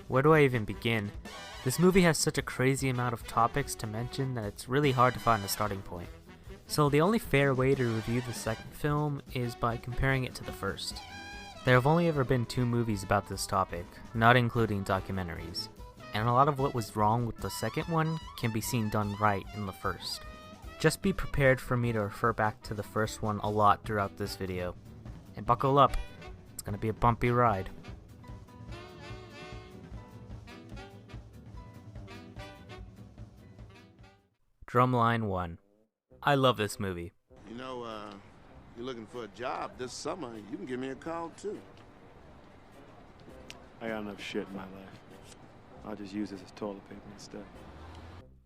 Where do I even begin? This movie has such a crazy amount of topics to mention that it's really hard to find a starting point. So the only fair way to review the second film is by comparing it to the first. There have only ever been 2 movies about this topic, not including documentaries, and a lot of what was wrong with the second one can be seen done right in the first. Just be prepared for me to refer back to the first one a lot throughout this video. And buckle up, it's gonna be a bumpy ride. Drumline 1. I love this movie. You know, you're looking for a job this summer, you can give me a call too. I got enough shit in my life. I'll just use this as toilet paper instead.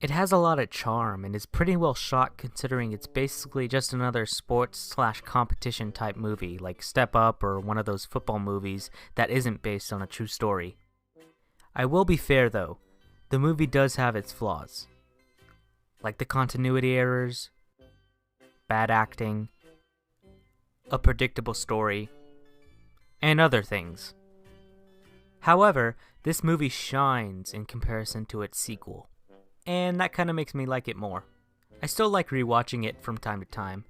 It has a lot of charm and is pretty well shot considering it's basically just another sports/competition type movie like Step Up or one of those football movies that isn't based on a true story. I will be fair though, the movie does have its flaws. Like the continuity errors, bad acting, a predictable story, and other things. However, this movie shines in comparison to its sequel, and that kind of makes me like it more. I still like rewatching it from time to time,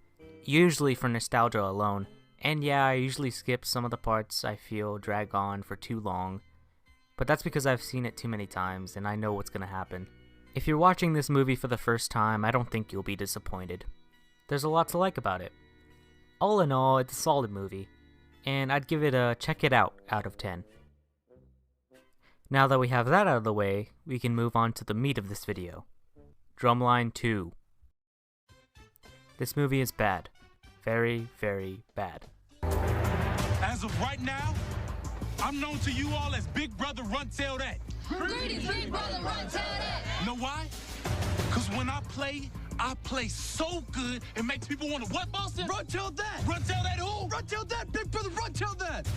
usually for nostalgia alone, and yeah, I usually skip some of the parts I feel drag on for too long, but that's because I've seen it too many times and I know what's gonna happen. If you're watching this movie for the first time, I don't think you'll be disappointed. There's a lot to like about it. All in all, it's a solid movie, and I'd give it a check it out of 10. Now that we have that out of the way, we can move on to the meat of this video. Drumline 2. This movie is bad. Very, very bad. As of right now, I'm known to you all as Big Brother Run Tell That. Greetings, Big Brother Run Tell That. Know why? Because when I play so good, it makes people want to what, Boston? Run Tell That. Run Tell That who? Run Tell That, Big Brother Run Tell That.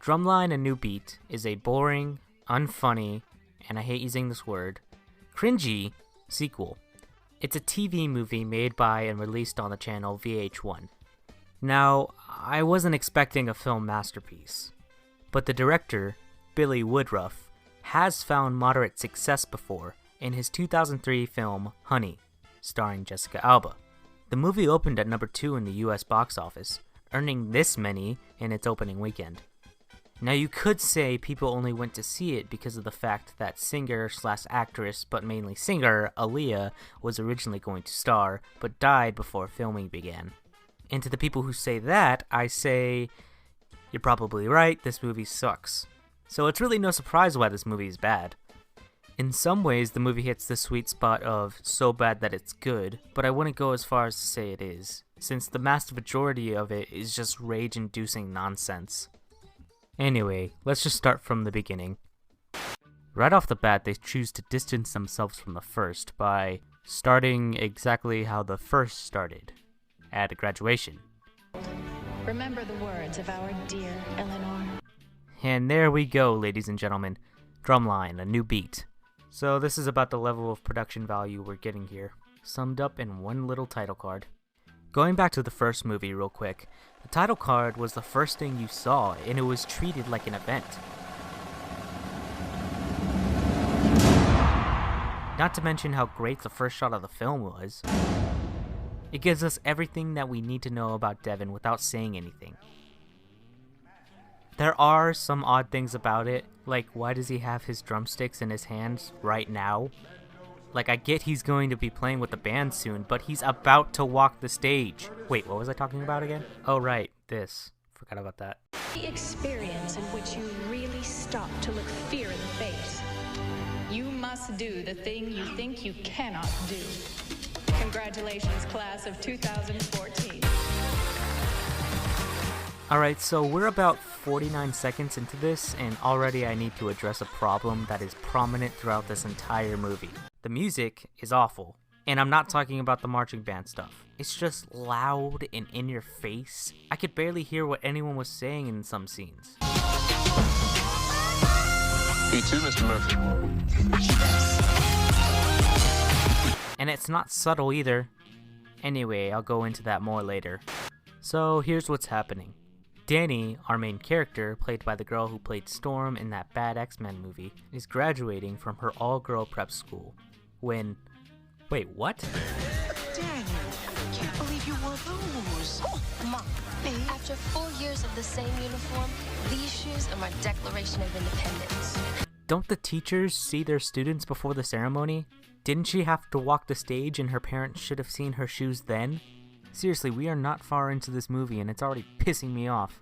Drumline: A New Beat is a boring, unfunny, and I hate using this word, cringy sequel. It's a TV movie made by and released on the channel VH1. Now, I wasn't expecting a film masterpiece, but the director, Billy Woodruff, has found moderate success before in his 2003 film Honey, starring Jessica Alba. The movie opened at number 2 in the US box office, earning this many in its opening weekend. Now you could say people only went to see it because of the fact that singer/actress, but mainly singer, Aaliyah was originally going to star, but died before filming began. And to the people who say that, I say, you're probably right, this movie sucks. So it's really no surprise why this movie is bad. In some ways, the movie hits the sweet spot of so bad that it's good, but I wouldn't go as far as to say it is, since the vast majority of it is just rage-inducing nonsense. Anyway, let's just start from the beginning. Right off the bat, they choose to distance themselves from the first by starting exactly how the first started, at graduation. Remember the words of our dear Eleanor. And there we go, ladies and gentlemen. Drumline: A New Beat. So this is about the level of production value we're getting here, summed up in one little title card. Going back to the first movie real quick, the title card was the first thing you saw, and it was treated like an event. Not to mention how great the first shot of the film was. It gives us everything that we need to know about Devin without saying anything. There are some odd things about it, like why does he have his drumsticks in his hands right now? Like, I get he's going to be playing with the band soon, but he's about to walk the stage. Wait, what was I talking about again? Oh right, this. Forgot about that. The experience in which you really stop to look fear in the face. You must do the thing you think you cannot do. Congratulations, class of 2014. Alright, so we're about 49 seconds into this, and already I need to address a problem that is prominent throughout this entire movie. The music is awful, and I'm not talking about the marching band stuff. It's just loud and in your face. I could barely hear what anyone was saying in some scenes. Me too, Mr. Murphy. And it's not subtle either. Anyway, I'll go into that more later. So here's what's happening. Danny, our main character, played by the girl who played Storm in that bad X-Men movie, is graduating from her all-girl prep school when... Wait, what? Daniel, I can't believe you wore those. Mom, after 4 years of the same uniform, these shoes are my Declaration of Independence. Don't the teachers see their students before the ceremony? Didn't she have to walk the stage and her parents should have seen her shoes then? Seriously, we are not far into this movie and it's already pissing me off.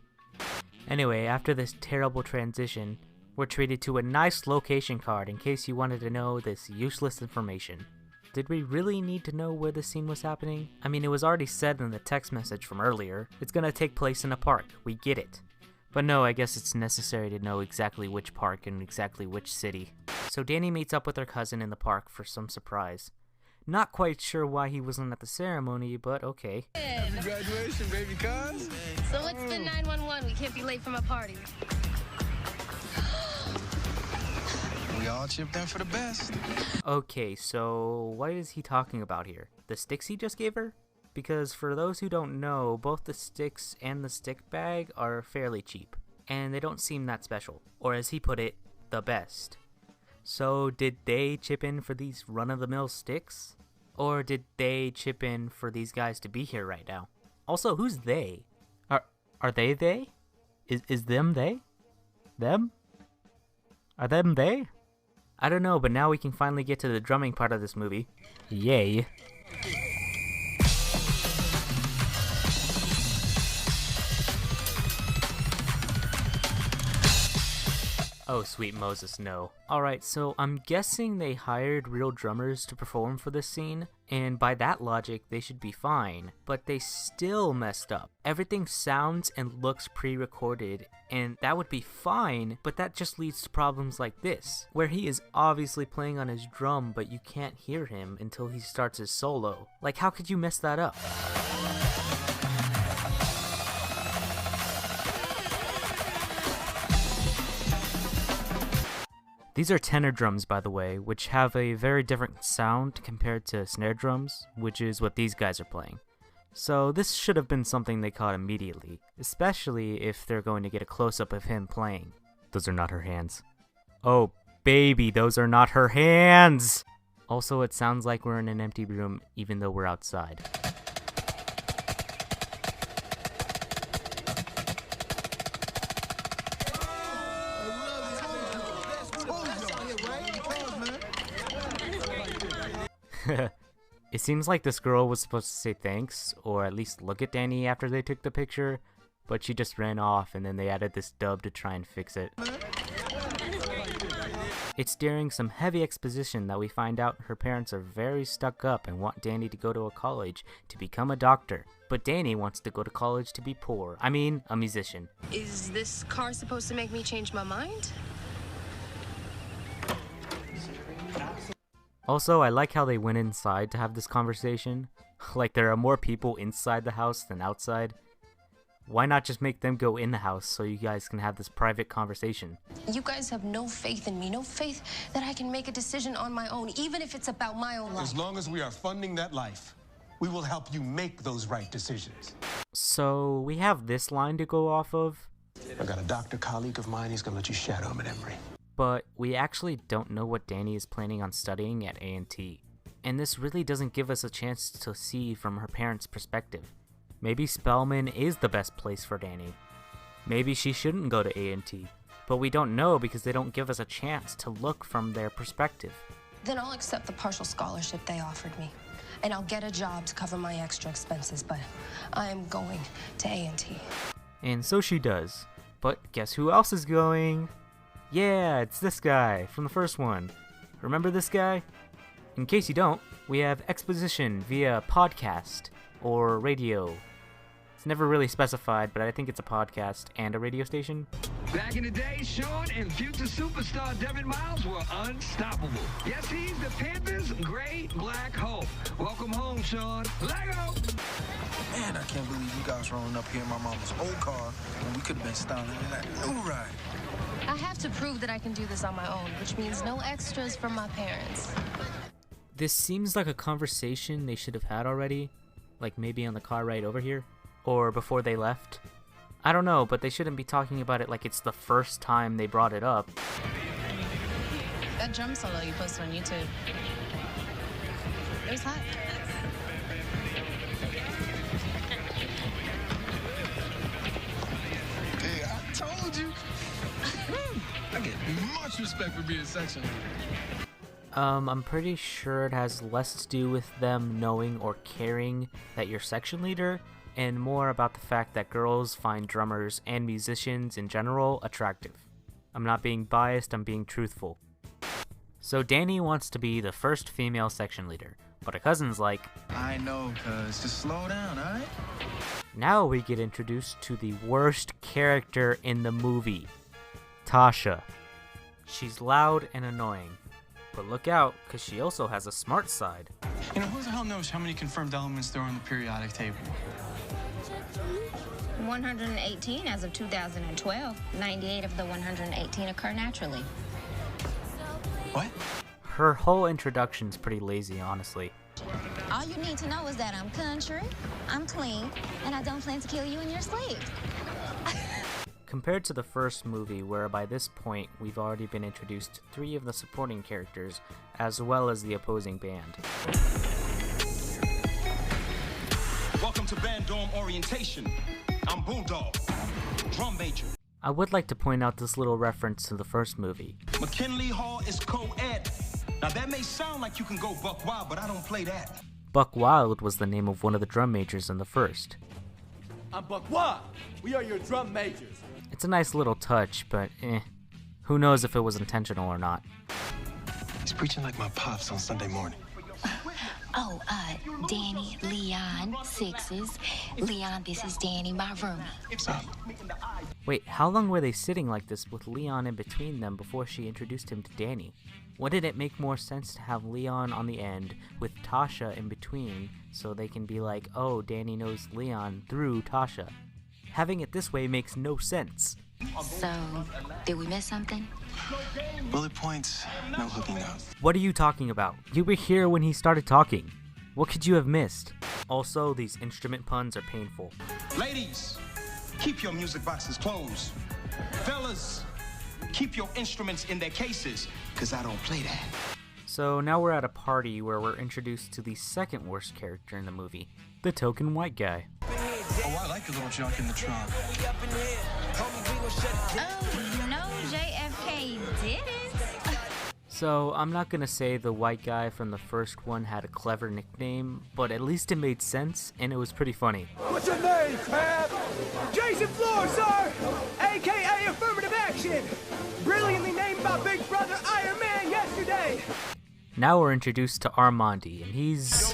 Anyway, after this terrible transition, we're treated to a nice location card in case you wanted to know this useless information. Did we really need to know where the scene was happening? I mean, it was already said in the text message from earlier. It's gonna take place in a park, we get it. But no, I guess it's necessary to know exactly which park and exactly which city. So Danny meets up with her cousin in the park for some surprise. Not quite sure why he wasn't at the ceremony, but okay. Happy graduation, baby cuz. So what's the 911? We can't be late for my party. We all chipped in for the best. Okay, so what is he talking about here? The sticks he just gave her? Because for those who don't know, both the sticks and the stick bag are fairly cheap, and they don't seem that special, or as he put it, the best. So did they chip in for these run-of-the-mill sticks? Or did they chip in for these guys to be here right now? Also, who's they? Are they? Is them they? Them? Are them they? I don't know, but now we can finally get to the drumming part of this movie. Yay. Oh, sweet Moses, no. Alright, so I'm guessing they hired real drummers to perform for this scene, and by that logic, they should be fine, but they still messed up. Everything sounds and looks pre-recorded, and that would be fine, but that just leads to problems like this, where he is obviously playing on his drum, but you can't hear him until he starts his solo. Like, how could you mess that up? These are tenor drums, by the way, which have a very different sound compared to snare drums, which is what these guys are playing. So this should have been something they caught immediately, especially if they're going to get a close-up of him playing. Those are not her hands. Oh, baby, those are not her hands! Also, it sounds like we're in an empty room even though we're outside. It seems like this girl was supposed to say thanks, or at least look at Danny after they took the picture, but she just ran off and then they added this dub to try and fix it. It's during some heavy exposition that we find out her parents are very stuck up and want Danny to go to a college to become a doctor, but Danny wants to go to college to be poor. I mean, a musician. Is this car supposed to make me change my mind? Also, I like how they went inside to have this conversation. Like there are more people inside the house than outside. Why not just make them go in the house so you guys can have this private conversation? You guys have no faith in me, no faith that I can make a decision on my own, even if it's about my own life. As long as we are funding that life, we will help you make those right decisions. So we have this line to go off of. I got a doctor colleague of mine, he's gonna let you shadow him at Emory. But we actually don't know what Danny is planning on studying at A&T. And this really doesn't give us a chance to see from her parents' perspective. Maybe Spelman is the best place for Danny. Maybe she shouldn't go to A&T. But we don't know because they don't give us a chance to look from their perspective. Then I'll accept the partial scholarship they offered me. And I'll get a job to cover my extra expenses, but I am going to A&T. And so she does. But guess who else is going? Yeah, it's this guy from the first one. Remember this guy? In case you don't, we have exposition via podcast or radio. It's never really specified, but I think it's a podcast and a radio station. Back in the day, Sean and future superstar Devin Miles were unstoppable. Yes, he's the Panthers' great black hope. Welcome home, Sean. Lego! Man, I can't believe you guys rolling up here in my mama's old car when we could have been styling in that new ride. I have to prove that I can do this on my own, which means no extras from my parents. This seems like a conversation they should have had already, like maybe on the car ride over here, or before they left. I don't know, but they shouldn't be talking about it like it's the first time they brought it up. That drum solo you posted on YouTube, it was hot. Hey, I told you. I get much respect for being a section leader. I'm pretty sure it has less to do with them knowing or caring that you're section leader, and more about the fact that girls find drummers and musicians in general attractive. I'm not being biased, I'm being truthful. So Danny wants to be the first female section leader, but her cousin's like, I know, cuz. Just slow down, alright? Now we get introduced to the worst character in the movie, Tasha. She's loud and annoying, but look out, because she also has a smart side. You know, who the hell knows how many confirmed elements there are on the periodic table? 118 as of 2012. 98 of the 118 occur naturally. What? Her whole introduction's pretty lazy, honestly. All you need to know is that I'm country, I'm clean, and I don't plan to kill you in your sleep. Compared to the first movie, where by this point we've already been introduced to 3 of the supporting characters, as well as the opposing band. Welcome to Band Dorm Orientation. I'm Bulldog, drum major. I would like to point out this little reference to the first movie. McKinley Hall is co-ed. Now that may sound like you can go buck wild, but I don't play that. Buck Wild was the name of one of the drum majors in the first. I'm Buck Wild. We are your drum majors. It's a nice little touch, but who knows if it was intentional or not. He's preaching like my pops on Sunday morning. Oh, Danny, Leon, Sixes. Leon, this is Danny, my roomie. Wait, how long were they sitting like this with Leon in between them before she introduced him to Danny? Wouldn't it make more sense to have Leon on the end with Tasha in between so they can be like, oh, Danny knows Leon through Tasha? Having it this way makes no sense. So, did we miss something? Bullet points, no hooking up. What are you talking about? You were here when he started talking. What could you have missed? Also, these instrument puns are painful. Ladies, keep your music boxes closed. Fellas, keep your instruments in their cases, because I don't play that. So now we're at a party where we're introduced to the second worst character in the movie, the token white guy. Oh, I like a little junk in the trunk. Oh, no, JFK didn't. So I'm not gonna say the white guy from the first one had a clever nickname, but at least it made sense and it was pretty funny. What's your name, Crab? Jason Floor, sir! AKA Affirmative Action! Brilliantly named by Big Brother Iron Man yesterday! Now we're introduced to Armandi, and he's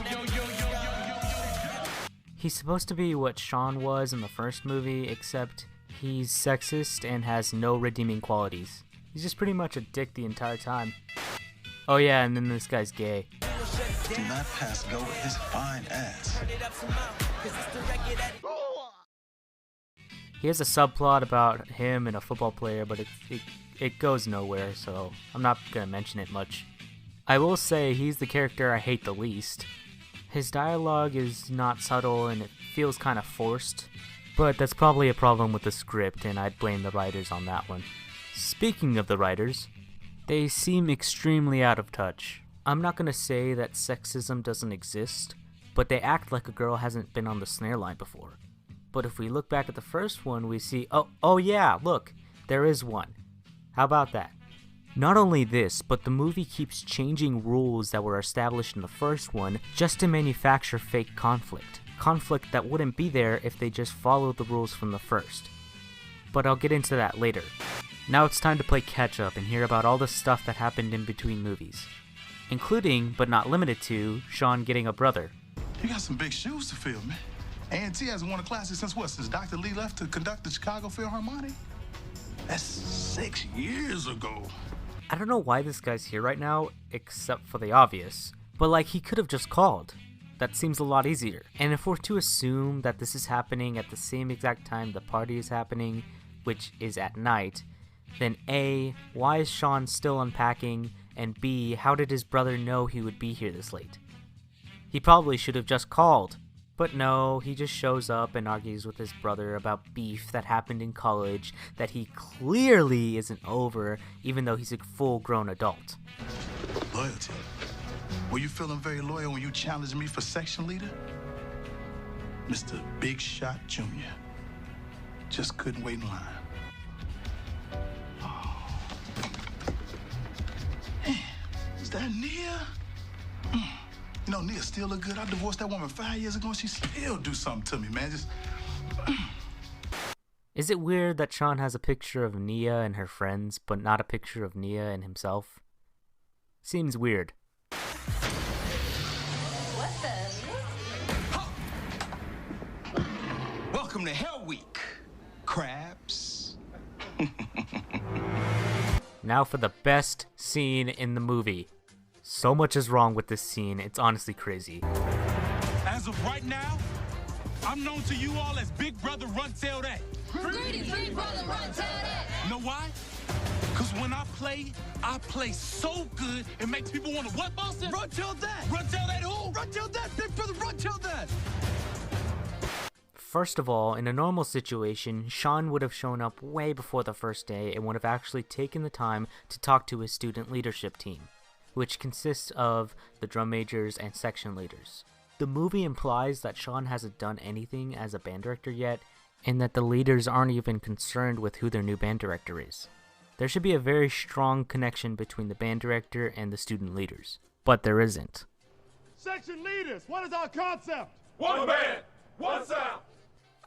supposed to be what Sean was in the first movie, except he's sexist and has no redeeming qualities. He's just pretty much a dick the entire time. Oh yeah, and then this guy's gay. Do not pass go with his fine ass. He has a subplot about him and a football player, but it goes nowhere, so I'm not gonna mention it much. I will say he's the character I hate the least. His dialogue is not subtle and it feels kind of forced, but that's probably a problem with the script and I'd blame the writers on that one. Speaking of the writers, they seem extremely out of touch. I'm not gonna say that sexism doesn't exist, but they act like a girl hasn't been on the snare line before. But if we look back at the first one, we see, oh yeah, look, there is one. How about that? Not only this, but the movie keeps changing rules that were established in the first one just to manufacture fake conflict. Conflict that wouldn't be there if they just followed the rules from the first. But I'll get into that later. Now it's time to play catch up and hear about all the stuff that happened in between movies. Including, but not limited to, Sean getting a brother. You got some big shoes to fill, man. A&T hasn't won a classic since what? Since Dr. Lee left to conduct the Chicago Philharmonic? That's 6 years ago. I don't know why this guy's here right now, except for the obvious, but like he could have just called. That seems a lot easier. And if we're to assume that this is happening at the same exact time the party is happening, which is at night, then A, why is Sean still unpacking, and B, how did his brother know he would be here this late? He probably should have just called. But no, he just shows up and argues with his brother about beef that happened in college that he clearly isn't over, even though he's a full-grown adult. Loyalty. Were you feeling very loyal when you challenged me for section leader? Mr. Big Shot Jr. Just couldn't wait in line. Oh. Man, is that Nia? You know, Nia still look good. I divorced that woman 5 years ago and she still do something to me, man. Just... Is it weird that Sean has a picture of Nia and her friends, but not a picture of Nia and himself? Seems weird. What the? Welcome to Hell Week, crabs. Now for the best scene in the movie. So much is wrong with this scene, it's honestly crazy. As of right now, I'm known to you all as Big Brother Run Tell That. Greetings, Big Brother Run Tell That. Know why? Because when I play so good, it makes people want to what, Boston? Run Tell That. Run Tell That who? Run Tell That, Big Brother Run Tell That. First of all, in a normal situation, Sean would have shown up way before the first day and would have actually taken the time to talk to his student leadership team, which consists of the drum majors and section leaders. The movie implies that Sean hasn't done anything as a band director yet, and that the leaders aren't even concerned with who their new band director is. There should be a very strong connection between the band director and the student leaders, but there isn't. Section leaders, what is our concept? One band, one sound.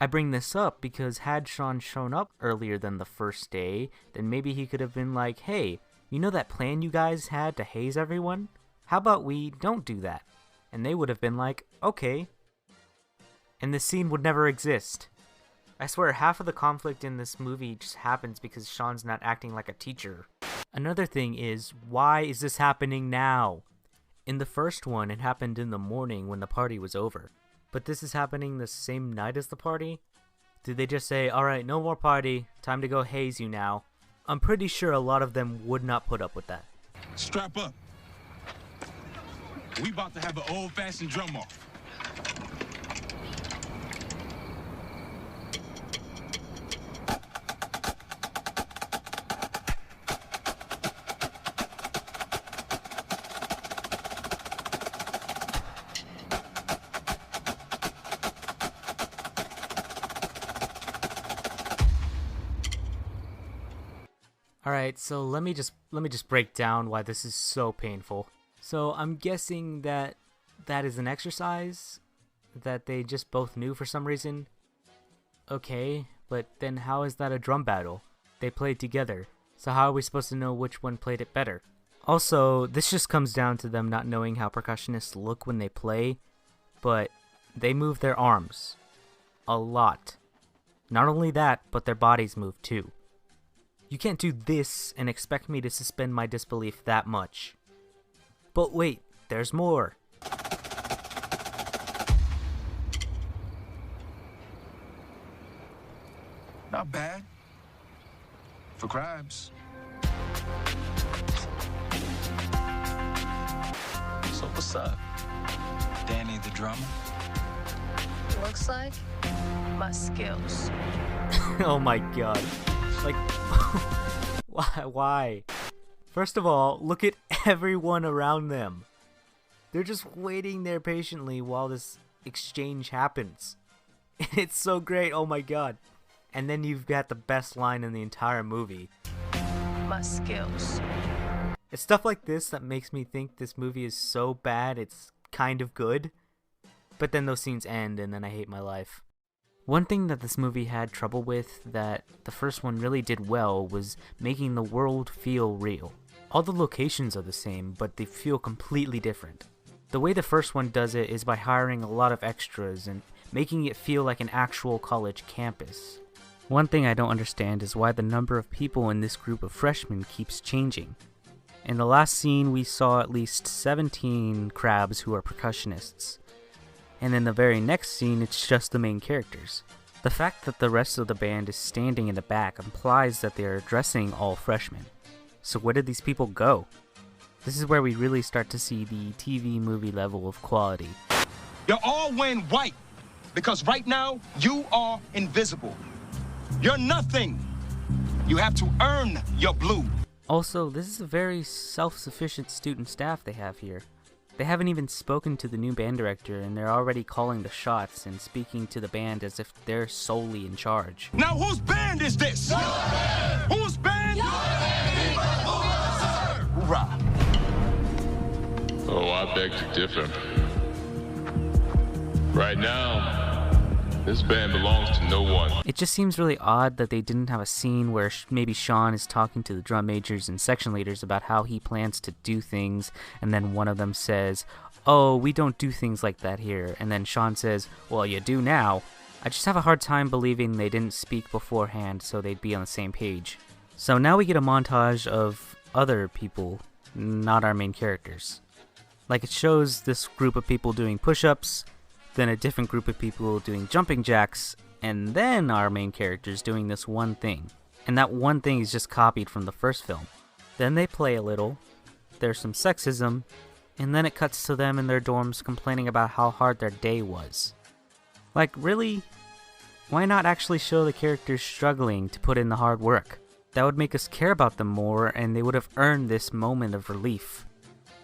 I bring this up because had Sean shown up earlier than the first day, then maybe he could have been like, hey, you know that plan you guys had to haze everyone? How about we don't do that? And they would have been like, okay. And this scene would never exist. I swear half of the conflict in this movie just happens because Sean's not acting like a teacher. Another thing is, why is this happening now? In the first one, it happened in the morning when the party was over. But this is happening the same night as the party? Did they just say, alright, no more party, time to go haze you now? I'm pretty sure a lot of them would not put up with that. Strap up. We about to have an old-fashioned drum off. Alright, so let me just break down why this is so painful. So I'm guessing that is an exercise that they just both knew for some reason. Okay, but then how is that a drum battle? They played together, so how are we supposed to know which one played it better? Also, this just comes down to them not knowing how percussionists look when they play, but they move their arms. A lot. Not only that, but their bodies move too. You can't do this and expect me to suspend my disbelief that much. But wait, there's more. Not bad. For crabs. So what's up? Danny the drummer? Looks like my skills. Oh my god. Like, why? First of all, look at everyone around them. They're just waiting there patiently while this exchange happens. And it's so great, oh my god. And then you've got the best line in the entire movie. My skills. It's stuff like this that makes me think this movie is so bad it's kind of good. But then those scenes end and then I hate my life. One thing that this movie had trouble with that the first one really did well was making the world feel real. All the locations are the same, but they feel completely different. The way the first one does it is by hiring a lot of extras and making it feel like an actual college campus. One thing I don't understand is why the number of people in this group of freshmen keeps changing. In the last scene we saw at least 17 crabs who are percussionists. And in the very next scene, it's just the main characters. The fact that the rest of the band is standing in the back implies that they are addressing all freshmen. So where did these people go? This is where we really start to see the TV movie level of quality. You're all wearing white. because right now, you are invisible. You're nothing. You have to earn your blue. Also, this is a very self-sufficient student staff they have here. They haven't even spoken to the new band director, and they're already calling the shots and speaking to the band as if they're solely in charge. Now, whose band is this? Your band! Whose band? Your band! Hoorah! Oh, I beg to differ. Right now, this band belongs to no one. It just seems really odd that they didn't have a scene where maybe Sean is talking to the drum majors and section leaders about how he plans to do things, and then one of them says, "Oh, we don't do things like that here," and then Sean says, "Well, you do now." I just have a hard time believing they didn't speak beforehand so they'd be on the same page. So now we get a montage of other people, not our main characters. Like, it shows this group of people doing push-ups, then a different group of people doing jumping jacks, and then our main characters doing this one thing. And that one thing is just copied from the first film. Then they play a little, there's some sexism, and then it cuts to them in their dorms complaining about how hard their day was. Like, really? Why not actually show the characters struggling to put in the hard work? That would make us care about them more, and they would have earned this moment of relief.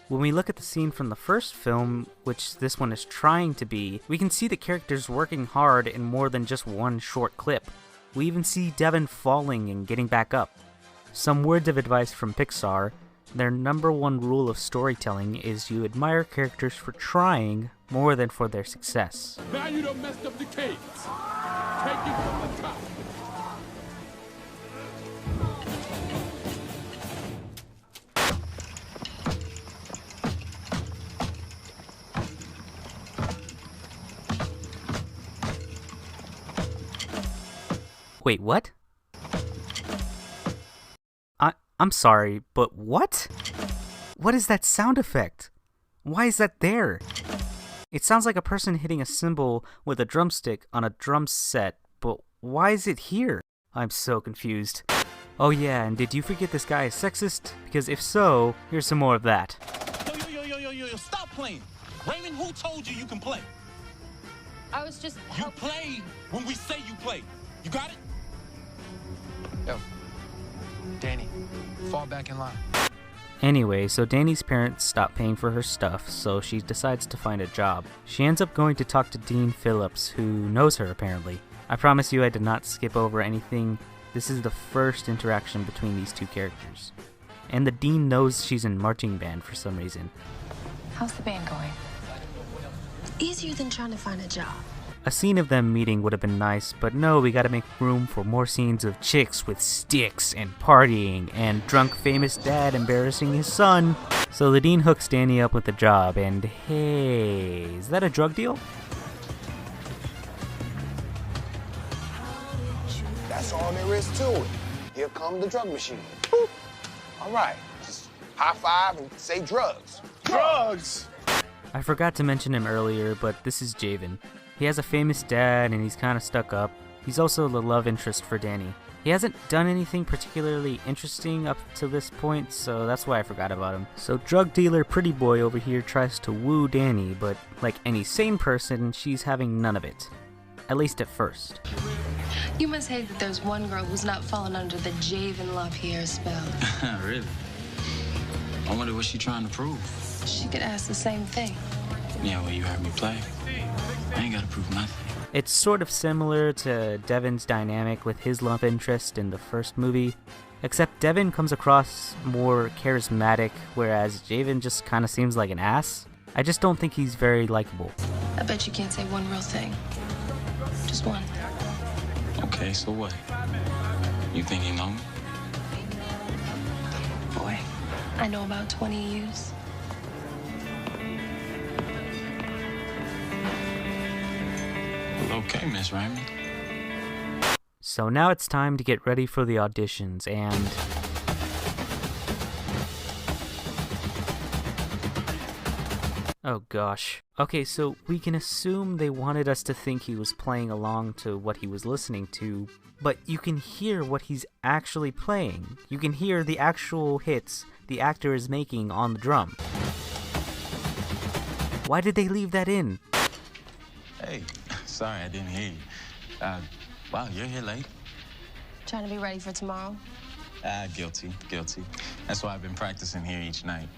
When we look at the scene from the first film, which this one is trying to be, we can see the characters working hard in more than just one short clip. We even see Devin falling and getting back up. Some words of advice from Pixar: their #1 rule of storytelling is you admire characters for trying more than for their success. Now you done messed up the cadence. Take it from the top. Wait, what? I'm sorry, but what? What is that sound effect? Why is that there? It sounds like a person hitting a cymbal with a drumstick on a drum set, but why is it here? I'm so confused. Oh yeah, and did you forget this guy is sexist? Because if so, here's some more of that. Yo, stop playing. Raymond, who told you you can play? I was just... You play when we say you play. You got it? Yo, Danny, fall back in line. Anyway, so Danny's parents stop paying for her stuff, so she decides to find a job. She ends up going to talk to Dean Phillips, who knows her apparently. I promise you I did not skip over anything. This is the first interaction between these two characters. And the dean knows she's in marching band for some reason. How's the band going? Easier than trying to find a job. A scene of them meeting would have been nice, but no, we gotta make room for more scenes of chicks with sticks and partying and drunk famous dad embarrassing his son. So the dean hooks Danny up with a job, and hey, is that a drug deal? That's all there is to it. Here come the drug machine. Boop. All right, just high five and say drugs. Drugs! I forgot to mention him earlier, but this is Javen. He has a famous dad and he's kinda stuck up. He's also the love interest for Danny. He hasn't done anything particularly interesting up to this point, so that's why I forgot about him. So drug dealer Pretty Boy over here tries to woo Danny, but like any sane person, she's having none of it. At least at first. You must hate that there's one girl who's not fallen under the Javen love here spell. Really? I wonder what she's trying to prove. She could ask the same thing. Yeah, well, you heard me play. I ain't gotta prove nothing. It's sort of similar to Devin's dynamic with his love interest in the first movie, except Devin comes across more charismatic, whereas Javen just kind of seems like an ass. I just don't think he's very likable. I bet you can't say one real thing. Just one. Okay, so what? You think you know me? Boy, I know about 20 years. Okay, Miss Raymond. So now it's time to get ready for the auditions, and... oh gosh. Okay, so we can assume they wanted us to think he was playing along to what he was listening to, but you can hear what he's actually playing. You can hear the actual hits the actor is making on the drum. Why did they leave that in? Hey, Sorry, I didn't hear you. Wow, you're here late. Trying to be ready for tomorrow. Guilty. That's why I've been practicing here each night.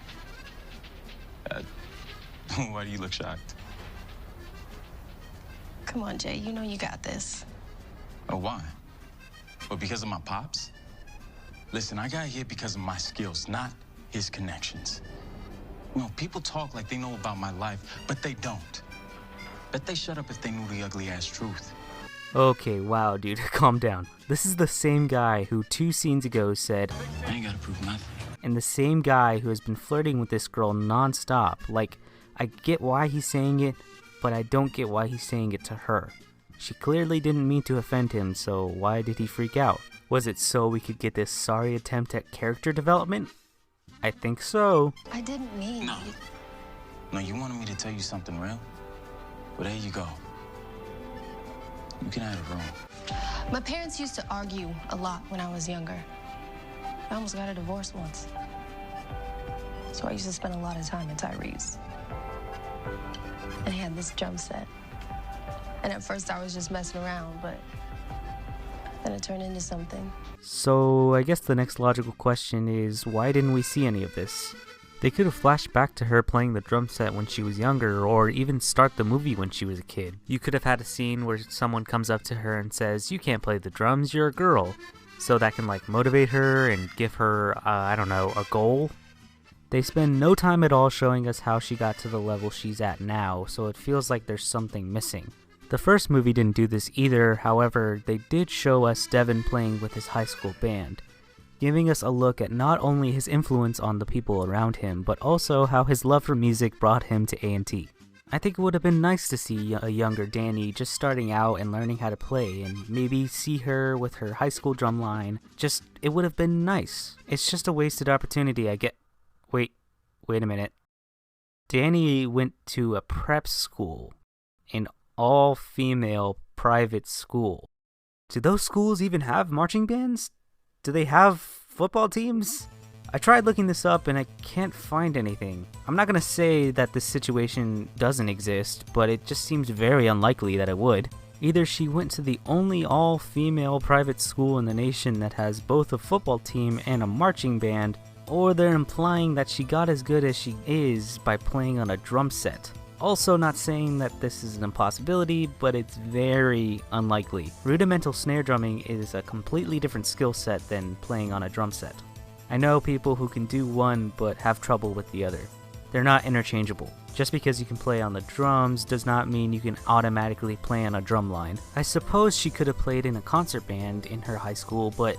Why do you look shocked? Come on, Jay, you know you got this. Oh, why? Well, because of my pops? Listen, I got here because of my skills, not his connections. You know, people talk like they know about my life, but they don't. Bet they shut up if they knew the ugly-ass truth. Okay, wow, dude, calm down. This is the same guy who 2 scenes ago said, I ain't gotta prove nothing. And the same guy who has been flirting with this girl non-stop. Like, I get why he's saying it, but I don't get why he's saying it to her. She clearly didn't mean to offend him, so why did he freak out? Was it so we could get this sorry attempt at character development? I think so. I didn't mean... No, you wanted me to tell you something real? Well, there you go. You can have a room. My parents used to argue a lot when I was younger. I almost got a divorce once. So I used to spend a lot of time at Tyree's. And he had this drum set. And at first I was just messing around, but then it turned into something. So I guess the next logical question is, why didn't we see any of this? They could have flashed back to her playing the drum set when she was younger, or even start the movie when she was a kid. You could have had a scene where someone comes up to her and says, you can't play the drums, you're a girl. So that can like motivate her and give her, I don't know, a goal. They spend no time at all showing us how she got to the level she's at now, so it feels like there's something missing. The first movie didn't do this either, however, they did show us Devin playing with his high school band, giving us a look at not only his influence on the people around him, but also how his love for music brought him to A&T. I think it would have been nice to see a younger Danny just starting out and learning how to play, and maybe see her with her high school drumline. It would have been nice. It's just a wasted opportunity, I get. Wait a minute. Danny went to a prep school, an all-female private school. Do those schools even have marching bands? Do they have football teams? I tried looking this up and I can't find anything. I'm not gonna say that this situation doesn't exist, but it just seems very unlikely that it would. Either she went to the only all-female private school in the nation that has both a football team and a marching band, or they're implying that she got as good as she is by playing on a drum set. Also not saying that this is an impossibility, but it's very unlikely. Rudimental snare drumming is a completely different skill set than playing on a drum set. I know people who can do one but have trouble with the other. They're not interchangeable. Just because you can play on the drums does not mean you can automatically play on a drum line. I suppose she could have played in a concert band in her high school, but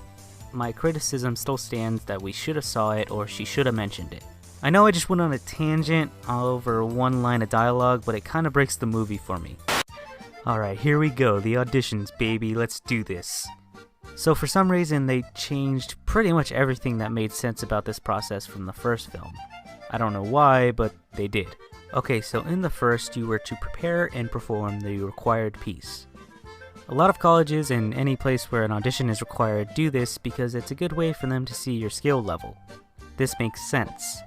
my criticism still stands that we should have saw it or she should have mentioned it. I know I just went on a tangent over one line of dialogue, but it kind of breaks the movie for me. Alright, here we go, the auditions, baby, let's do this. So for some reason they changed pretty much everything that made sense about this process from the first film. I don't know why, but they did. Okay, so in the first you were to prepare and perform the required piece. A lot of colleges and any place where an audition is required do this because it's a good way for them to see your skill level. This makes sense.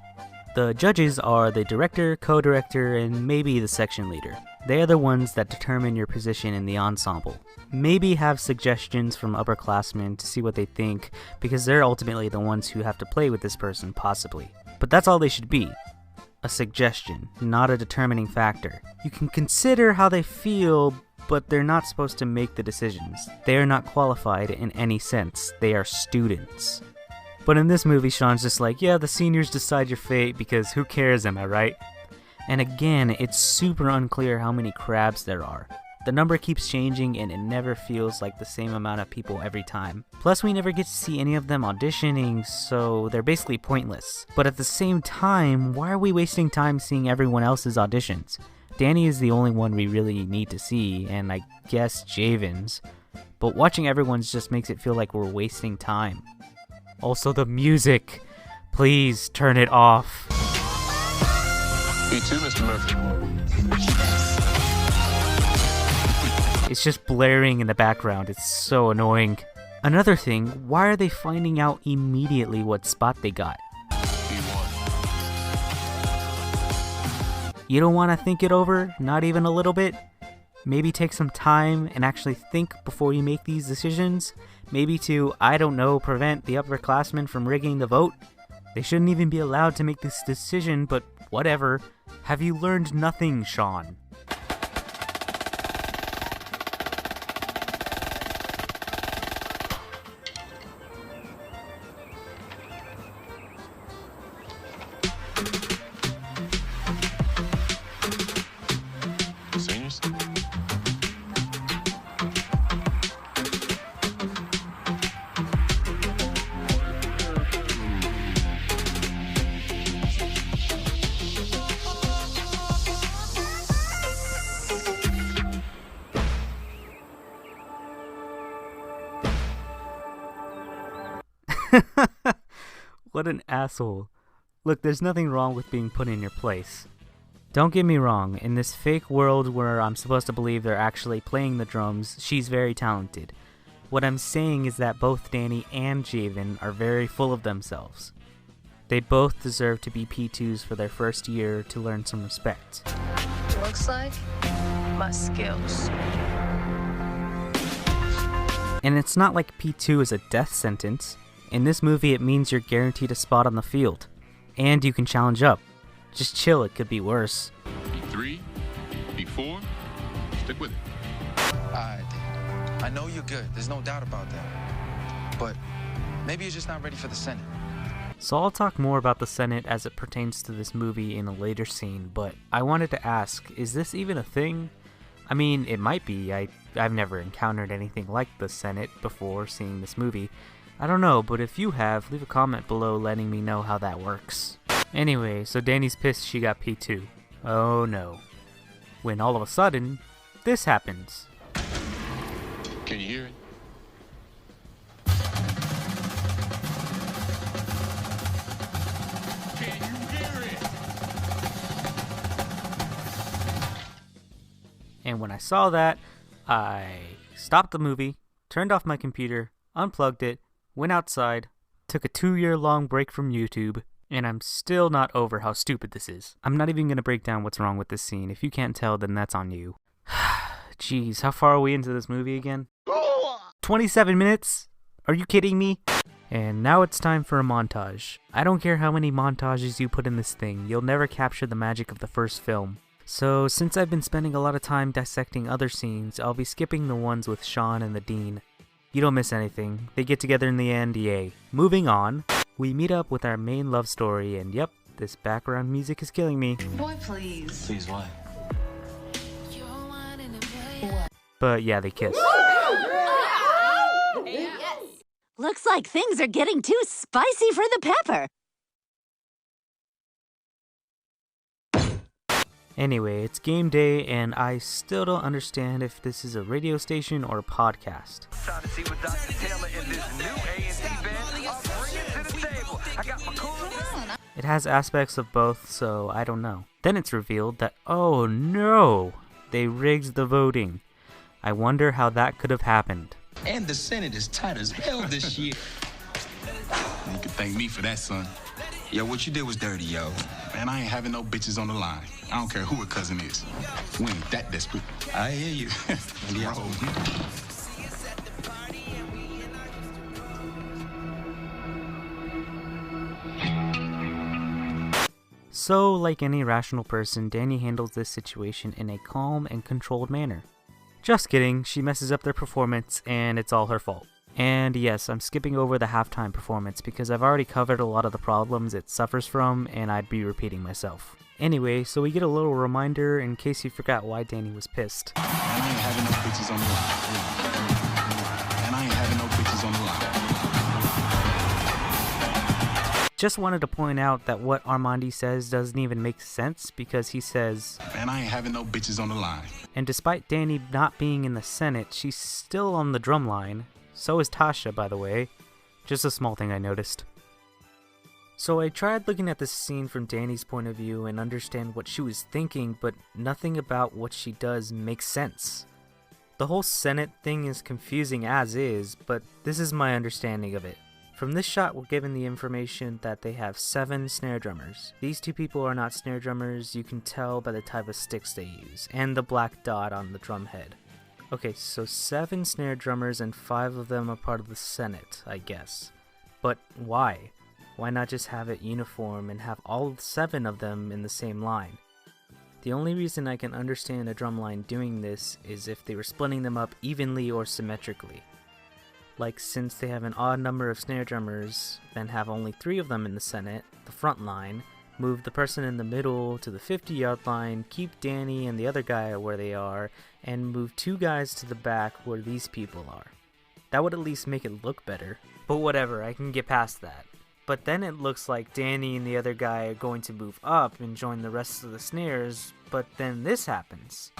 The judges are the director, co-director, and maybe the section leader. They are the ones that determine your position in the ensemble. Maybe have suggestions from upperclassmen to see what they think, because they're ultimately the ones who have to play with this person, possibly. But that's all they should be. A suggestion, not a determining factor. You can consider how they feel, but they're not supposed to make the decisions. They are not qualified in any sense. They are students. But in this movie, Sean's just like, yeah, the seniors decide your fate because who cares, am I right? And again, it's super unclear how many crabs there are. The number keeps changing and it never feels like the same amount of people every time. Plus, we never get to see any of them auditioning, so they're basically pointless. But at the same time, why are we wasting time seeing everyone else's auditions? Danny is the only one we really need to see, and I guess Javen's. But watching everyone's just makes it feel like we're wasting time. Also the music. Please turn it off. You too, Mr. Murphy. It's just blaring in the background. It's so annoying. Another thing, why are they finding out immediately what spot they got? You don't want to think it over? Not even a little bit? Maybe take some time and actually think before you make these decisions. Maybe to, I don't know, prevent the upperclassmen from rigging the vote. They shouldn't even be allowed to make this decision, but whatever. Have you learned nothing, Sean? Seniors? What an asshole. Look, there's nothing wrong with being put in your place. Don't get me wrong, in this fake world where I'm supposed to believe they're actually playing the drums, she's very talented. What I'm saying is that both Danny and Javen are very full of themselves. They both deserve to be P2s for their first year to learn some respect. Looks like my skills. And it's not like P2 is a death sentence. In this movie, it means you're guaranteed a spot on the field. And you can challenge up. Just chill, it could be worse. B3, B4, stick with it. I know you're good. There's no doubt about that. But maybe you're just not ready for the Senate. So I'll talk more about the Senate as it pertains to this movie in a later scene, but I wanted to ask, is this even a thing? I mean, it might be. I've never encountered anything like the Senate before seeing this movie. I don't know, but if you have, leave a comment below letting me know how that works. Anyway, so Danny's pissed she got P2. Oh no. When all of a sudden, this happens. Can you hear it? Can you hear it? And when I saw that, I stopped the movie, turned off my computer, unplugged it, went outside, took a 2-year-long break from YouTube, and I'm still not over how stupid this is. I'm not even going to break down what's wrong with this scene. If you can't tell, then that's on you. Jeez, how far are we into this movie again? 27 minutes? Are you kidding me? And now it's time for a montage. I don't care how many montages you put in this thing, you'll never capture the magic of the first film. So since I've been spending a lot of time dissecting other scenes, I'll be skipping the ones with Sean and the Dean. You don't miss anything. They get together in the end, yay. Moving on, we meet up with our main love story, and yep, this background music is killing me. Boy, please. Please, what? But yeah, they kiss. Looks like things are getting too spicy for the pepper. Anyway, it's game day, and I still don't understand if this is a radio station or a podcast. Time to see what Dr. Taylor and this new A&D band are bringing to the table. I got my cool. It has aspects of both, so I don't know. Then it's revealed that, oh no, they rigged the voting. I wonder how that could have happened. And the Senate is tight as hell this year. You can thank me for that, son. Yo, what you did was dirty, yo. Man, I ain't having no bitches on the line. I don't care who her cousin is. We ain't that desperate. I hear you. Bro. So, like any rational person, Danny handles this situation in a calm and controlled manner. Just kidding, she messes up their performance, and it's all her fault. And yes, I'm skipping over the halftime performance because I've already covered a lot of the problems it suffers from, and I'd be repeating myself. Anyway, so we get a little reminder in case you forgot why Danny was pissed. And I ain't having no bitches on the line. And I ain't having no bitches on the line. Just wanted to point out that what Armandi says doesn't even make sense because he says, and I ain't having no bitches on the line. And despite Danny not being in the Senate, she's still on the drumline. So is Tasha, by the way. Just a small thing I noticed. So I tried looking at this scene from Danny's point of view and understand what she was thinking, but nothing about what she does makes sense. The whole Senate thing is confusing as is, but this is my understanding of it. From this shot, we're given the information that they have 7 snare drummers. These 2 people are not snare drummers, you can tell by the type of sticks they use, and the black dot on the drum head. Okay, so 7 snare drummers and 5 of them are part of the Senate, I guess. But why? Why not just have it uniform and have all 7 of them in the same line? The only reason I can understand a drumline doing this is if they were splitting them up evenly or symmetrically. Like, since they have an odd number of snare drummers, then have only 3 of them in the Senate, the front line, move the person in the middle to the 50-yard line, keep Danny and the other guy where they are, and move 2 guys to the back where these people are. That would at least make it look better. But whatever, I can get past that. But then it looks like Danny and the other guy are going to move up and join the rest of the snares, but then this happens.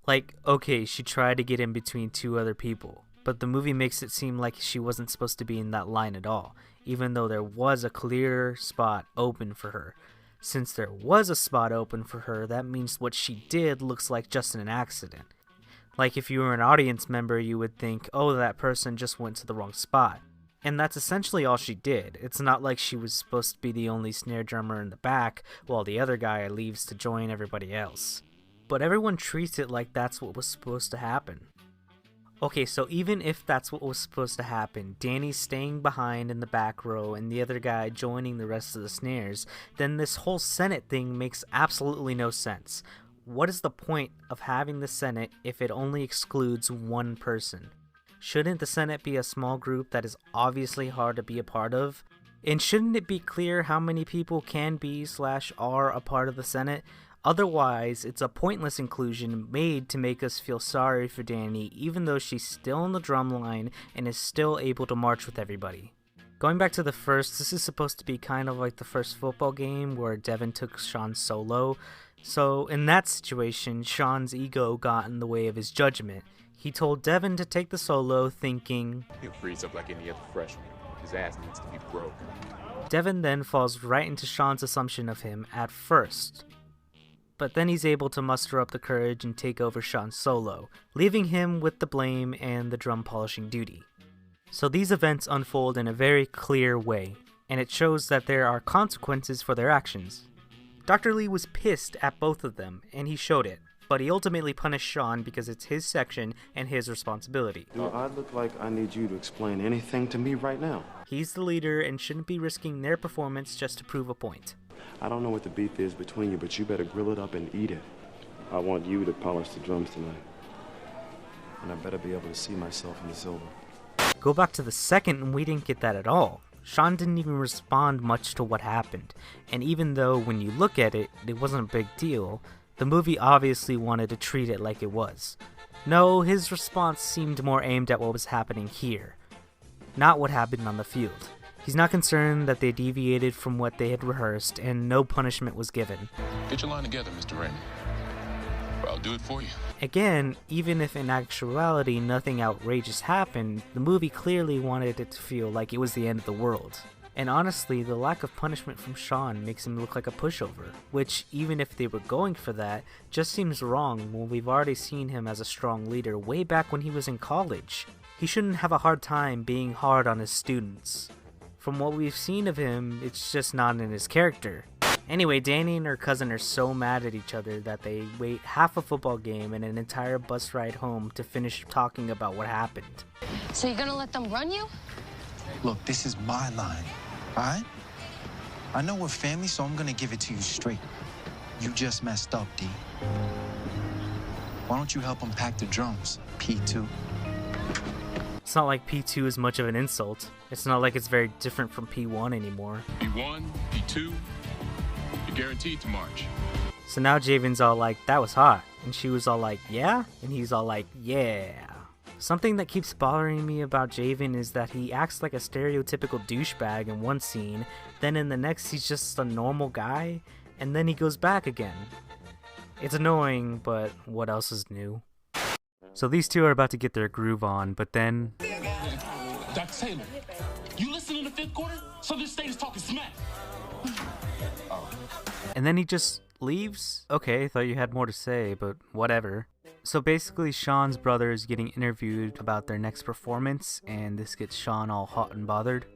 Like, okay, she tried to get in between 2 other people, but the movie makes it seem like she wasn't supposed to be in that line at all, even though there was a clear spot open for her. Since there was a spot open for her, that means what she did looks like just an accident. Like if you were an audience member, you would think, oh, that person just went to the wrong spot. And that's essentially all she did. It's not like she was supposed to be the only snare drummer in the back, while the other guy leaves to join everybody else. But everyone treats it like that's what was supposed to happen. Okay, so even if that's what was supposed to happen, Danny's staying behind in the back row and the other guy joining the rest of the snares, then this whole Senate thing makes absolutely no sense. What is the point of having the Senate if it only excludes 1 person? Shouldn't the Senate be a small group that is obviously hard to be a part of? And shouldn't it be clear how many people can be/are a part of the Senate? Otherwise, it's a pointless inclusion made to make us feel sorry for Danny, even though she's still in the drum line and is still able to march with everybody. Going back to the first, this is supposed to be kind of like the first football game where Devin took Sean solo. So in that situation, Sean's ego got in the way of his judgment. He told Devin to take the solo, thinking, he'll freeze up like any other freshman. His ass needs to be broke. Devin then falls right into Sean's assumption of him at first. But then he's able to muster up the courage and take over Sean's solo, leaving him with the blame and the drum polishing duty. So these events unfold in a very clear way, and it shows that there are consequences for their actions. Dr. Lee was pissed at both of them, and he showed it, but he ultimately punished Sean because it's his section and his responsibility. Do I look like I need you to explain anything to me right now? He's the leader and shouldn't be risking their performance just to prove a point. I don't know what the beef is between you, but you better grill it up and eat it. I want you to polish the drums tonight. And I better be able to see myself in the silver. Go back to the second and we didn't get that at all. Sean didn't even respond much to what happened. And even though when you look at it, it wasn't a big deal, the movie obviously wanted to treat it like it was. No, his response seemed more aimed at what was happening here, not what happened on the field. He's not concerned that they deviated from what they had rehearsed, and no punishment was given. Get your line together, Mr. Raymond. Or I'll do it for you. Again, even if in actuality nothing outrageous happened, the movie clearly wanted it to feel like it was the end of the world. And honestly, the lack of punishment from Sean makes him look like a pushover, which, even if they were going for that, just seems wrong when we've already seen him as a strong leader way back when he was in college. He shouldn't have a hard time being hard on his students. From what we've seen of him, it's just not in his character. Anyway, Danny and her cousin are so mad at each other that they wait half a football game and an entire bus ride home to finish talking about what happened. So you're gonna let them run you? Look, this is my line, all right? I know we're family, so I'm gonna give it to you straight. You just messed up, D. Why don't you help them pack the drums, P2? It's not like P2 is much of an insult. It's not like it's very different from P1 anymore. P1, P2, you're guaranteed to march. So now Javen's all like, that was hot. And she was all like, yeah? And he's all like, yeah. Something that keeps bothering me about Javen is that he acts like a stereotypical douchebag in one scene, then in the next he's just a normal guy, and then he goes back again. It's annoying, but what else is new? So these two are about to get their groove on, but then... Dr. Taylor, you listen in the 5th quarter? Southern State is talking smack. And then he just leaves? Okay, thought you had more to say, but whatever. So basically, Sean's brother is getting interviewed about their next performance, and this gets Sean all hot and bothered.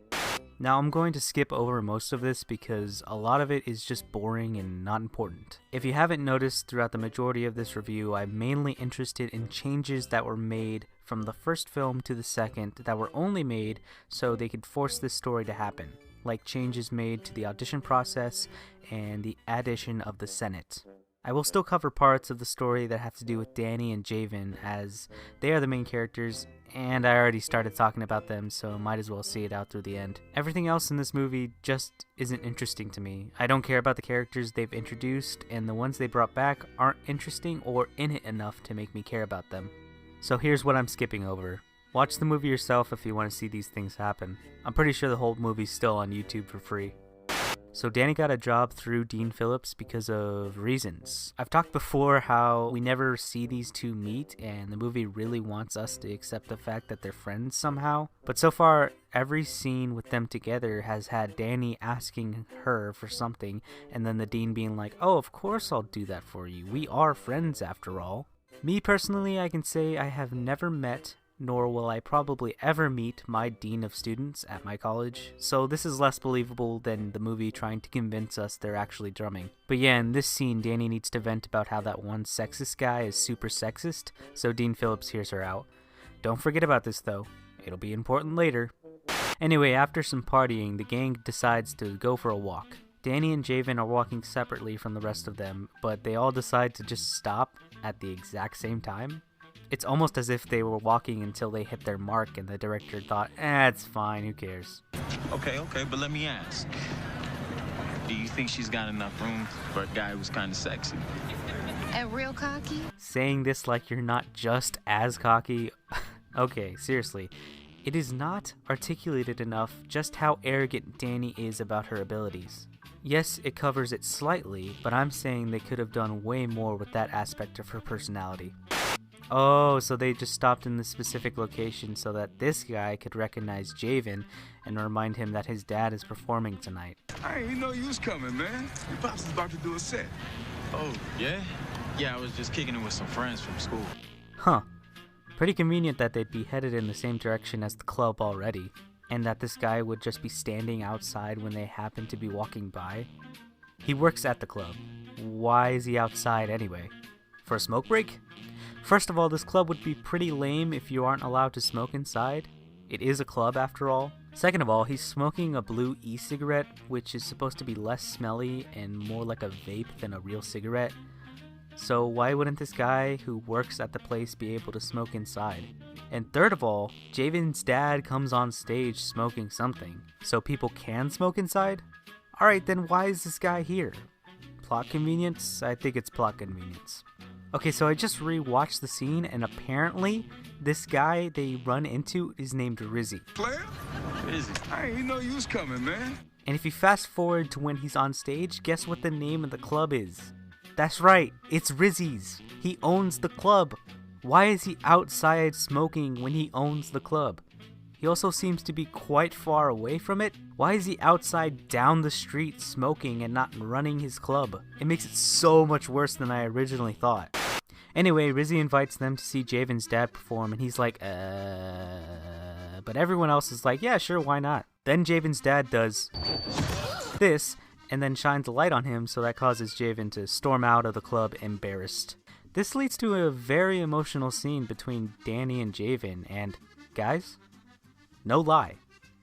Now I'm going to skip over most of this because a lot of it is just boring and not important. If you haven't noticed throughout the majority of this review, I'm mainly interested in changes that were made from the first film to the second that were only made so they could force this story to happen, like changes made to the audition process and the addition of the Senate. I will still cover parts of the story that have to do with Danny and Javen, as they are the main characters, and I already started talking about them, so might as well see it out through the end. Everything else in this movie just isn't interesting to me. I don't care about the characters they've introduced, and the ones they brought back aren't interesting or in it enough to make me care about them. So here's what I'm skipping over. Watch the movie yourself if you want to see these things happen. I'm pretty sure the whole movie's still on YouTube for free. So Danny got a job through Dean Phillips because of reasons. I've talked before how we never see these two meet, and the movie really wants us to accept the fact that they're friends somehow. But so far, every scene with them together has had Danny asking her for something, and then the Dean being like, "Oh, of course I'll do that for you. We are friends after all." Me personally, I can say I have never met, nor will I probably ever meet, my dean of students at my college, so this is less believable than the movie trying to convince us they're actually drumming. But yeah, in this scene, Danny needs to vent about how that one sexist guy is super sexist, so Dean Phillips hears her out. Don't forget about this though, it'll be important later. Anyway, after some partying, the gang decides to go for a walk. Danny and Javen are walking separately from the rest of them, but they all decide to just stop at the exact same time. It's almost as if they were walking until they hit their mark and the director thought, it's fine, who cares? Okay, but let me ask. Do you think she's got enough room for a guy who's kind of sexy? And real cocky? Saying this like you're not just as cocky. Okay, seriously. It is not articulated enough just how arrogant Danny is about her abilities. Yes, it covers it slightly, but I'm saying they could have done way more with that aspect of her personality. Oh, so they just stopped in this specific location so that this guy could recognize Javen and remind him that his dad is performing tonight. I ain't know you was coming, man. Your pops is about to do a set. Oh, yeah? Yeah, I was just kicking it with some friends from school. Huh. Pretty convenient that they'd be headed in the same direction as the club already, and that this guy would just be standing outside when they happen to be walking by. He works at the club. Why is he outside anyway? For a smoke break? First of all, this club would be pretty lame if you aren't allowed to smoke inside. It is a club after all. Second of all, he's smoking a blue e-cigarette, which is supposed to be less smelly and more like a vape than a real cigarette. So why wouldn't this guy who works at the place be able to smoke inside? And third of all, Javen's dad comes on stage smoking something, so people can smoke inside? Alright, then why is this guy here? Plot convenience? I think it's plot convenience. Okay, so I just rewatched the scene, and apparently, this guy they run into is named Rizzy. Player? Rizzy. I ain't know you was coming, man. And if you fast forward to when he's on stage, guess what the name of the club is? That's right, it's Rizzy's. He owns the club. Why is he outside smoking when he owns the club? He also seems to be quite far away from it. Why is he outside down the street smoking and not running his club? It makes it so much worse than I originally thought. Anyway, Rizzy invites them to see Javen's dad perform, and he's like, but everyone else is like, yeah, sure, why not? Then Javen's dad does this, and then shines a light on him, so that causes Javen to storm out of the club embarrassed. This leads to a very emotional scene between Danny and Javen, and guys, no lie,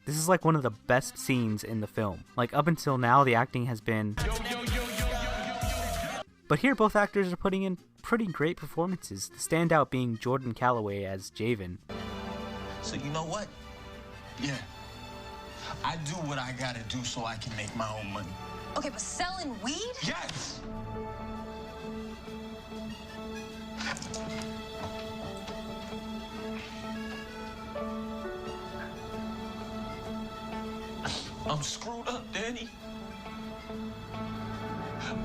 this is like one of the best scenes in the film. Like, up until now, the acting has been... But here, both actors are putting in pretty great performances, the standout being Jordan Calloway as Javen. So you know what? Yeah. I do what I gotta do so I can make my own money. Okay, but selling weed? Yes! I'm screwed up, Danny.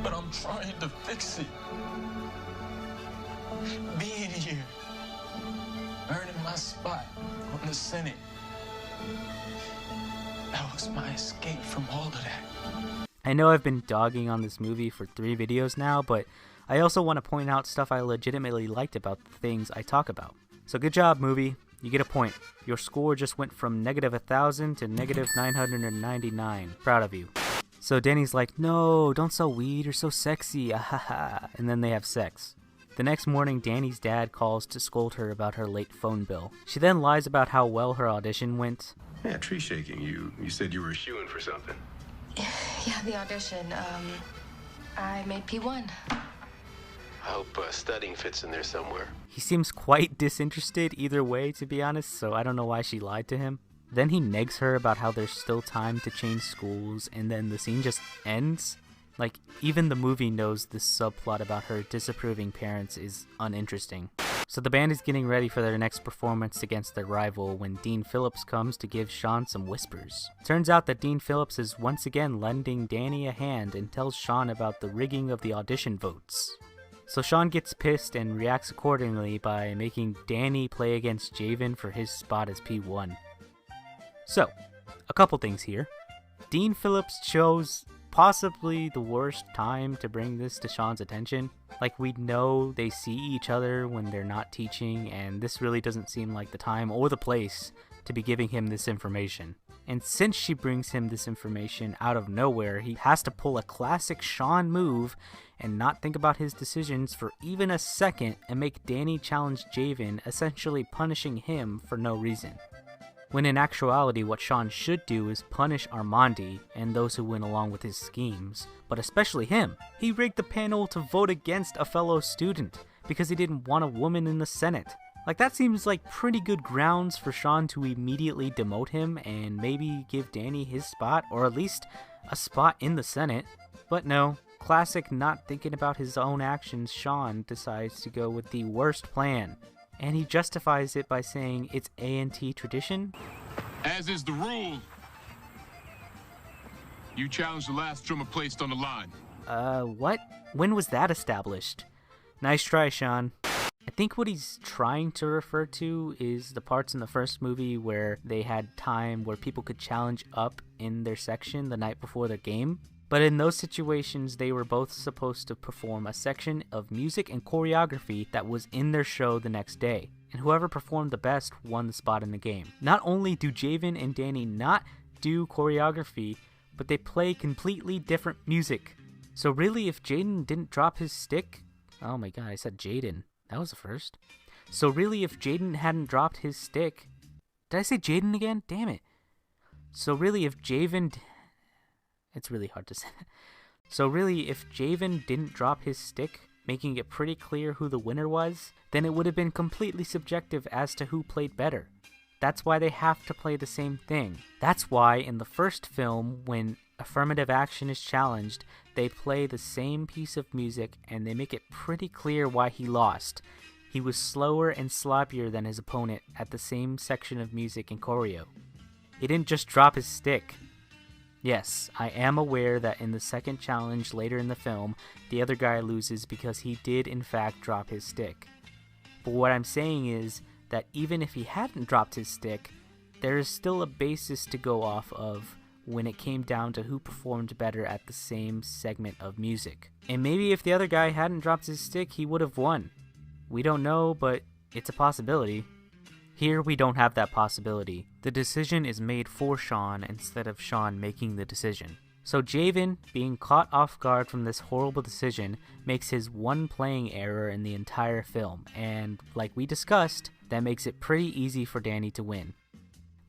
But I'm trying to fix it. Being here, earning my spot on the Senate. That was my escape from all of that. I know I've been dogging on this movie for 3 videos now, but I also want to point out stuff I legitimately liked about the things I talk about. So good job, movie. You get a point. Your score just went from -1,000 to -999. Proud of you. So Danny's like, no, don't sell weed, you're so sexy, ahaha. And then they have sex. The next morning, Danny's dad calls to scold her about her late phone bill. She then lies about how well her audition went. Yeah, tree shaking. You said you were shooing for something. Yeah, the audition. I made P1. I hope studying fits in there somewhere. He seems quite disinterested either way, to be honest, so I don't know why she lied to him. Then he negs her about how there's still time to change schools, and then the scene just ends. Like, even the movie knows this subplot about her disapproving parents is uninteresting. So the band is getting ready for their next performance against their rival when Dean Phillips comes to give Sean some whispers. Turns out that Dean Phillips is once again lending Danny a hand and tells Sean about the rigging of the audition votes. So Sean gets pissed and reacts accordingly by making Danny play against Javen for his spot as P1. So, a couple things here. Dean Phillips chose possibly the worst time to bring this to Sean's attention. Like, we know they see each other when they're not teaching, and this really doesn't seem like the time or the place to be giving him this information. And since she brings him this information out of nowhere, he has to pull a classic Sean move and not think about his decisions for even a second and make Danny challenge Javen, essentially punishing him for no reason. When in actuality, what Sean should do is punish Armandi and those who went along with his schemes, but especially him. He rigged the panel to vote against a fellow student because he didn't want a woman in the Senate. Like, that seems like pretty good grounds for Sean to immediately demote him and maybe give Danny his spot, or at least a spot in the Senate. But no, classic not thinking about his own actions, Sean decides to go with the worst plan. And he justifies it by saying it's A&T tradition. As is the rule, you challenge the last drummer placed on the line. What? When was that established? Nice try, Sean. I think what he's trying to refer to is the parts in the first movie where they had time where people could challenge up in their section the night before the game. But in those situations, they were both supposed to perform a section of music and choreography that was in their show the next day. And whoever performed the best won the spot in the game. Not only do Javen and Danny not do choreography, but they play completely different music. So really, if Jaden didn't drop his stick... Oh my god, I said Jaden. That was the first. So really, if Jaden hadn't dropped his stick... Did I say Jaden again? Damn it. So really, if Javen... It's really hard to say. So really, if Javen didn't drop his stick, making it pretty clear who the winner was, then it would have been completely subjective as to who played better. That's why they have to play the same thing. That's why in the first film, when affirmative action is challenged, they play the same piece of music and they make it pretty clear why he lost. He was slower and sloppier than his opponent at the same section of music and choreo. He didn't just drop his stick. Yes, I am aware that in the second challenge later in the film, the other guy loses because he did in fact drop his stick. But what I'm saying is that even if he hadn't dropped his stick, there is still a basis to go off of when it came down to who performed better at the same segment of music. And maybe if the other guy hadn't dropped his stick, he would have won. We don't know, but it's a possibility. Here we don't have that possibility. The decision is made for Sean instead of Sean making the decision. So Javen, being caught off guard from this horrible decision, makes his one playing error in the entire film, and like we discussed, that makes it pretty easy for Danny to win.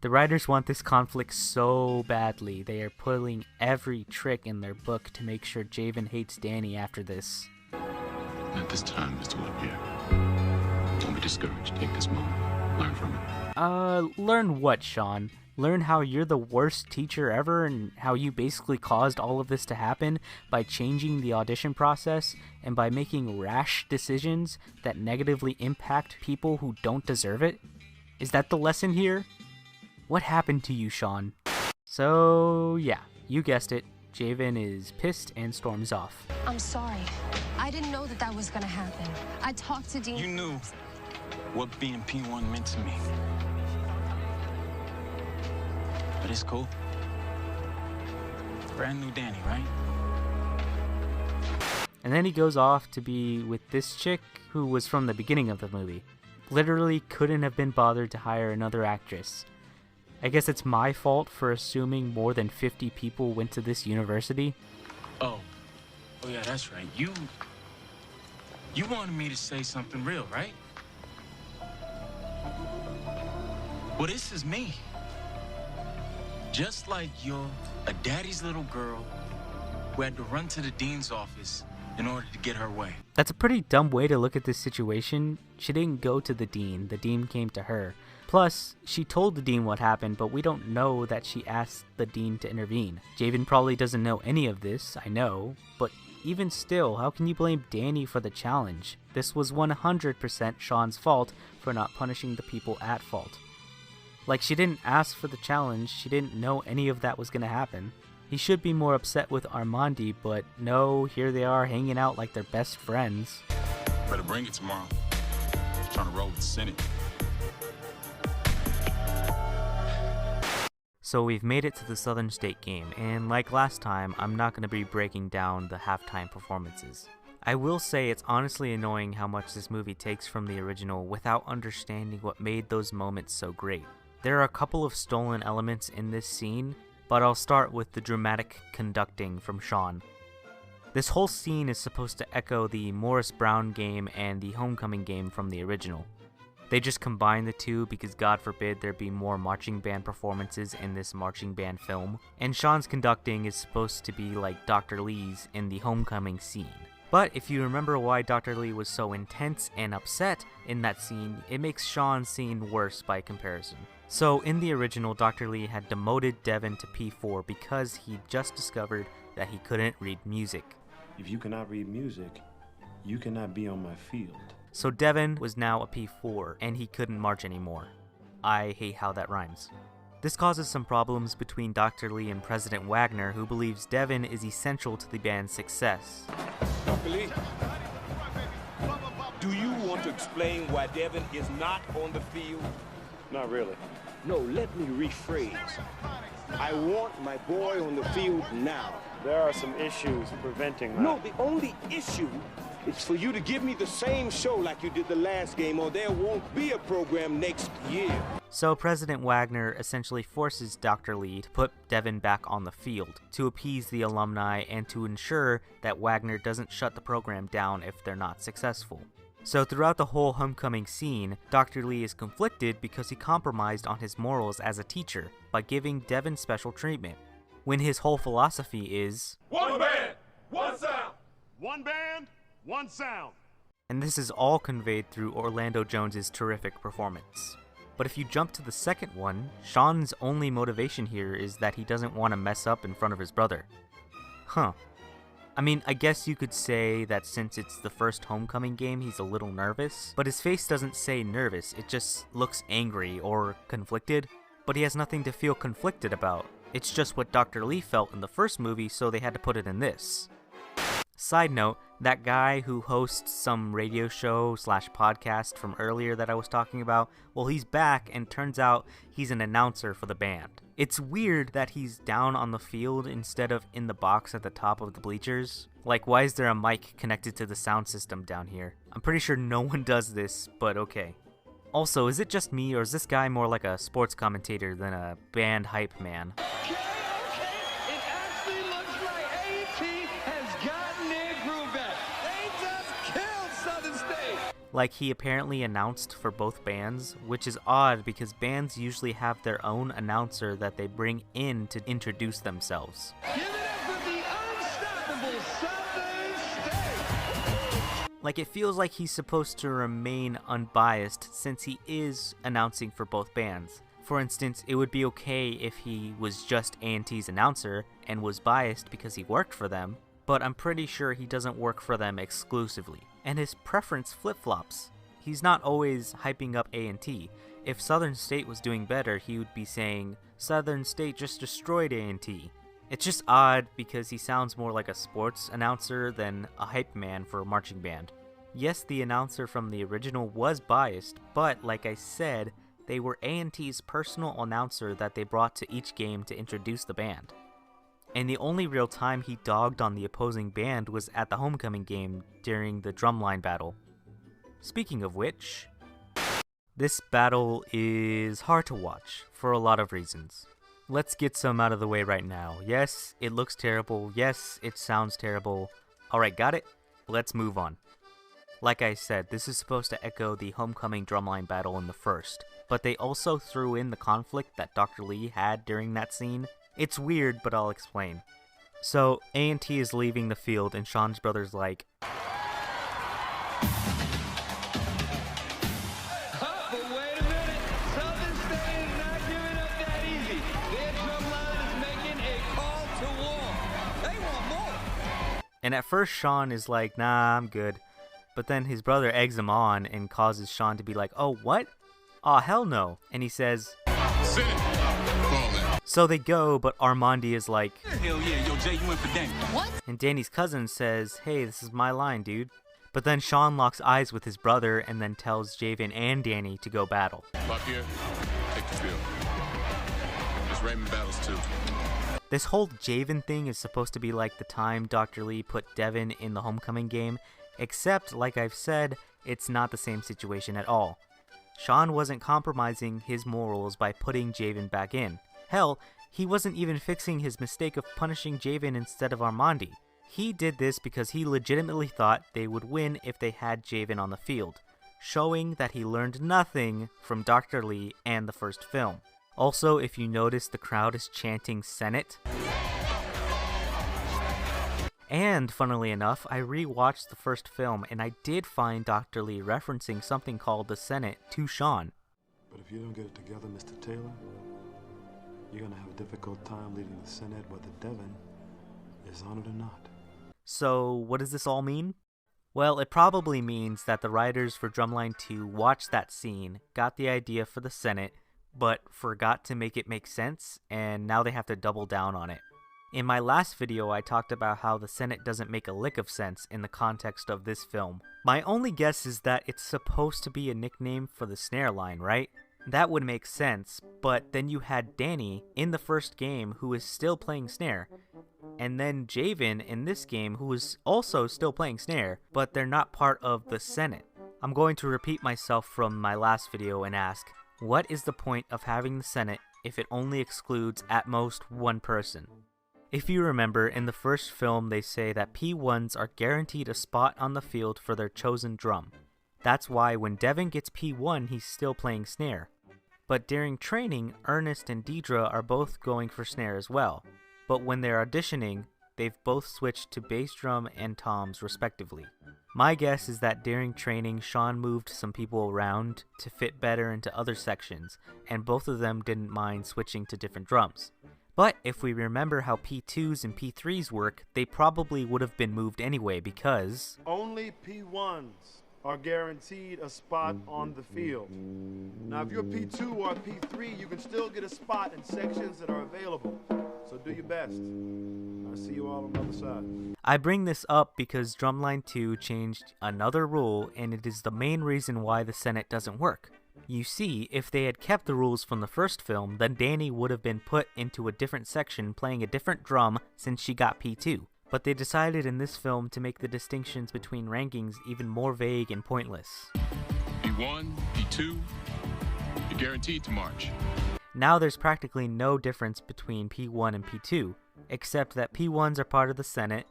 The writers want this conflict so badly, they are pulling every trick in their book to make sure Javen hates Danny after this. Not this time, Mr. Whitbeer. Don't be discouraged. Take this moment. Learn from it. Learn what, Sean? Learn how you're the worst teacher ever and how you basically caused all of this to happen by changing the audition process and by making rash decisions that negatively impact people who don't deserve it? Is that the lesson here? What happened to you, Sean? So, yeah, you guessed it. Javen is pissed and storms off. I'm sorry. I didn't know that was gonna happen. I talked to Dean. You knew what being P1 meant to me. But it's cool. Brand new Danny, right? And then he goes off to be with this chick who was from the beginning of the movie. Literally couldn't have been bothered to hire another actress. I guess it's my fault for assuming more than 50 people went to this university. Oh yeah, that's right. You wanted me to say something real, right? Well, this is me. Just like you're a daddy's little girl who had to run to the dean's office in order to get her way. That's a pretty dumb way to look at this situation. She didn't go to the dean came to her. Plus, she told the dean what happened, but we don't know that she asked the dean to intervene. Javen probably doesn't know any of this, I know, but even still, how can you blame Danny for the challenge? This was 100% Sean's fault for not punishing the people at fault. Like, she didn't ask for the challenge, she didn't know any of that was gonna happen. He should be more upset with Armandi, but no, here they are hanging out like they're best friends. Better bring it tomorrow. Trying to roll with the Senate. So we've made it to the Southern State game, and like last time, I'm not going to be breaking down the halftime performances. I will say it's honestly annoying how much this movie takes from the original without understanding what made those moments so great. There are a couple of stolen elements in this scene, but I'll start with the dramatic conducting from Sean. This whole scene is supposed to echo the Morris Brown game and the Homecoming game from the original. They just combine the two because God forbid there be more marching band performances in this marching band film, and Sean's conducting is supposed to be like Dr. Lee's in the Homecoming scene. But if you remember why Dr. Lee was so intense and upset in that scene, it makes Sean's scene worse by comparison. So in the original, Dr. Lee had demoted Devin to P4 because he just discovered that he couldn't read music. If you cannot read music, you cannot be on my field. So Devin was now a P4, and he couldn't march anymore. I hate how that rhymes. This causes some problems between Dr. Lee and President Wagner, who believes Devin is essential to the band's success. Dr. Lee, do you want to explain why Devin is not on the field? Not really. No, let me rephrase. I want my boy on the field now. There are some issues preventing that. No, the only issue is for you to give me the same show like you did the last game, or there won't be a program next year. So President Wagner essentially forces Dr. Lee to put Devin back on the field to appease the alumni and to ensure that Wagner doesn't shut the program down if they're not successful. So throughout the whole Homecoming scene, Dr. Lee is conflicted because he compromised on his morals as a teacher by giving Devin special treatment, when his whole philosophy is one band, one sound. One band, one sound. And this is all conveyed through Orlando Jones's terrific performance. But if you jump to the second one, Sean's only motivation here is that he doesn't want to mess up in front of his brother. Huh. I mean, I guess you could say that since it's the first Homecoming game, he's a little nervous, but his face doesn't say nervous, it just looks angry or conflicted. But he has nothing to feel conflicted about. It's just what Dr. Lee felt in the first movie, so they had to put it in this. Side note, that guy who hosts some radio show / podcast from earlier that I was talking about, well, he's back and turns out he's an announcer for the band. It's weird that he's down on the field instead of in the box at the top of the bleachers. Like, why is there a mic connected to the sound system down here? I'm pretty sure no one does this, but okay. Also, is it just me, or is this guy more like a sports commentator than a band hype man? Like, he apparently announced for both bands, which is odd because bands usually have their own announcer that they bring in to introduce themselves. Give it up for the unstoppable Southern State! Like, it feels like he's supposed to remain unbiased since he is announcing for both bands. For instance, it would be okay if he was just A&T's announcer and was biased because he worked for them, but I'm pretty sure he doesn't work for them exclusively. And his preference flip-flops. He's not always hyping up A&T. If Southern State was doing better, he would be saying, Southern State just destroyed A&T. It's just odd because he sounds more like a sports announcer than a hype man for a marching band. Yes, the announcer from the original was biased, but like I said, they were A&T's personal announcer that they brought to each game to introduce the band. and the only real time he dogged on the opposing band was at the homecoming game during the Drumline battle. Speaking of which, this battle is hard to watch for a lot of reasons. Let's get some out of the way right now. Yes, it looks terrible. Yes, it sounds terrible. Alright, got it? Let's move on. Like I said, this is supposed to echo the homecoming Drumline battle in the first, but they also threw in the conflict that Dr. Lee had during that scene. It's weird, but I'll explain. So, A&T is leaving the field and Sean's brother's like, and at first Sean is like, nah, I'm good. But then his brother eggs him on and causes Sean to be like, oh, what? Aw, hell no. And he says, Sit it. So they go, but Armandi is like, hell yeah, yo, Jay, you went for Danny. What? And Danny's cousin says, hey, this is my line, dude. But then Sean locks eyes with his brother and then tells Javen and Danny to go battle. Lapierre, take the field. There's Raymond battles too. This whole Javen thing is supposed to be like the time Dr. Lee put Devin in the homecoming game, except, like I've said, it's not the same situation at all. Sean wasn't compromising his morals by putting Javen back in. Hell, he wasn't even fixing his mistake of punishing Javen instead of Armandi. He did this because he legitimately thought they would win if they had Javen on the field, showing that he learned nothing from Dr. Lee and the first film. Also, if you notice, the crowd is chanting Senate. And, funnily enough, I rewatched the first film and I did find Dr. Lee referencing something called the Senate to Sean. But if you don't get it together, Mr. Taylor, you're gonna have a difficult time leading the Senate whether Devin is on it or not. So, what does this all mean? Well, it probably means that the writers for Drumline 2 watched that scene, got the idea for the Senate, but forgot to make it make sense, and now they have to double down on it. In my last video, I talked about how the Senate doesn't make a lick of sense in the context of this film. My only guess is that it's supposed to be a nickname for the snare line, right? That would make sense, but then you had Danny in the first game who is still playing snare, and then Javen in this game who is also still playing snare, but they're not part of the Senate. I'm going to repeat myself from my last video and ask, what is the point of having the Senate if it only excludes at most one person? If you remember, in the first film they say that P1s are guaranteed a spot on the field for their chosen drum. That's why when Devin gets P1 he's still playing snare. But during training, Ernest and Deidre are both going for snare as well. But when they're auditioning, they've both switched to bass drum and toms respectively. My guess is that during training, Sean moved some people around to fit better into other sections, and both of them didn't mind switching to different drums. But if we remember how P2s and P3s work, they probably would have been moved anyway because Only P1s are guaranteed a spot on the field. Now, if you're a P2 or a P3, you can still get a spot in sections that are available. So do your best. I'll see you all on the other side. I bring this up because Drumline 2 changed another rule, and it is the main reason why the Senate doesn't work. You see, if they had kept the rules from the first film, then Danny would have been put into a different section playing a different drum since she got P2. But they decided in this film to make the distinctions between rankings even more vague and pointless. P1, P2, you're guaranteed to march. Now there's practically no difference between P1 and P2, except that P1s are part of the Senate,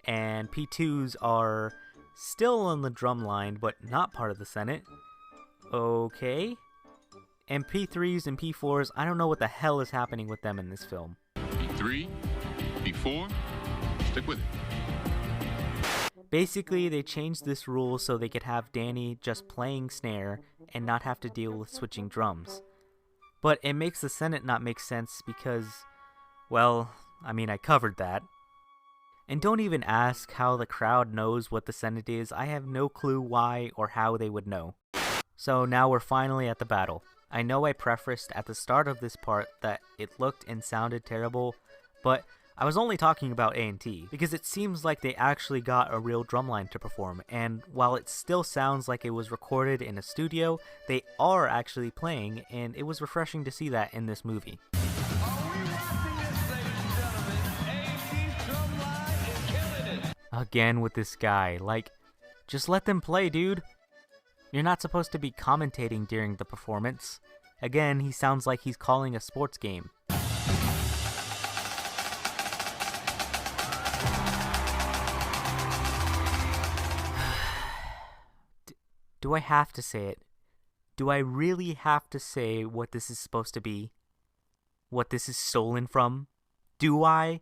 and P2s are still on the drum line but not part of the Senate. Okay. And P3s and P4s, I don't know what the hell is happening with them in this film. P3, P4, stick with it. Basically, they changed this rule so they could have Danny just playing snare and not have to deal with switching drums. But it makes the Senate not make sense because, well, I mean, I covered that. And don't even ask how the crowd knows what the Senate is. I have no clue why or how they would know. So now we're finally at the battle. I know I prefaced at the start of this part that it looked and sounded terrible, but I was only talking about A&T because it seems like they actually got a real drumline to perform, and while it still sounds like it was recorded in a studio, they are actually playing, and it was refreshing to see that in this movie. Are we rocking this, ladies and gentlemen? Again with this guy. Like, just let them play, dude. You're not supposed to be commentating during the performance. Again, he sounds like he's calling a sports game. Do I have to say it? Do I really have to say what this is supposed to be? What this is stolen from? Do I?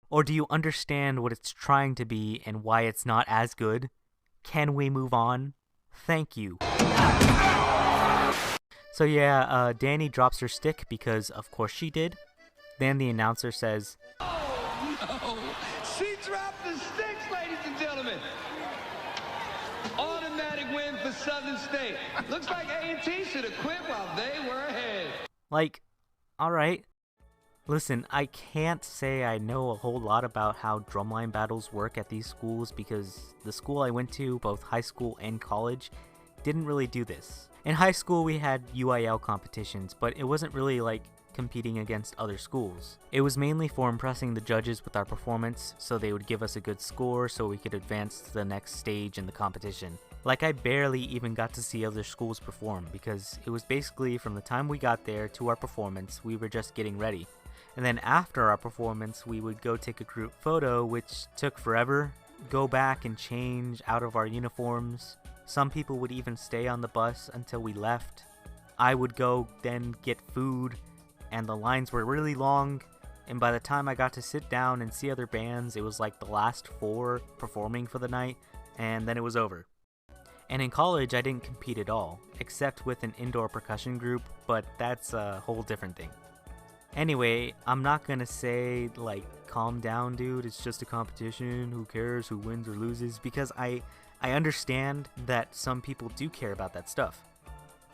Or do you understand what it's trying to be and why it's not as good? Can we move on? Thank you. So yeah, Danny drops her stick because of course she did. Then the announcer says, "Oh no, she dropped the sticks, ladies and gentlemen. Automatic win for Southern State. Looks like A&T should have quit while they were ahead." Like, alright. Listen, I can't say I know a whole lot about how drumline battles work at these schools because the school I went to, both high school and college, didn't really do this. In high school we had UIL competitions, but it wasn't really like competing against other schools. It was mainly for impressing the judges with our performance, so they would give us a good score so we could advance to the next stage in the competition. Like, I barely even got to see other schools perform because it was basically from the time we got there to our performance, we were just getting ready. And then after our performance, we would go take a group photo, which took forever, go back and change out of our uniforms. Some people would even stay on the bus until we left. I would go then get food, and the lines were really long, and by the time I got to sit down and see other bands, it was like the last 4 performing for the night, and then it was over. And in college, I didn't compete at all, except with an indoor percussion group, but that's a whole different thing. Anyway, I'm not gonna say, like, calm down, dude, it's just a competition, who cares who wins or loses, because I understand that some people do care about that stuff.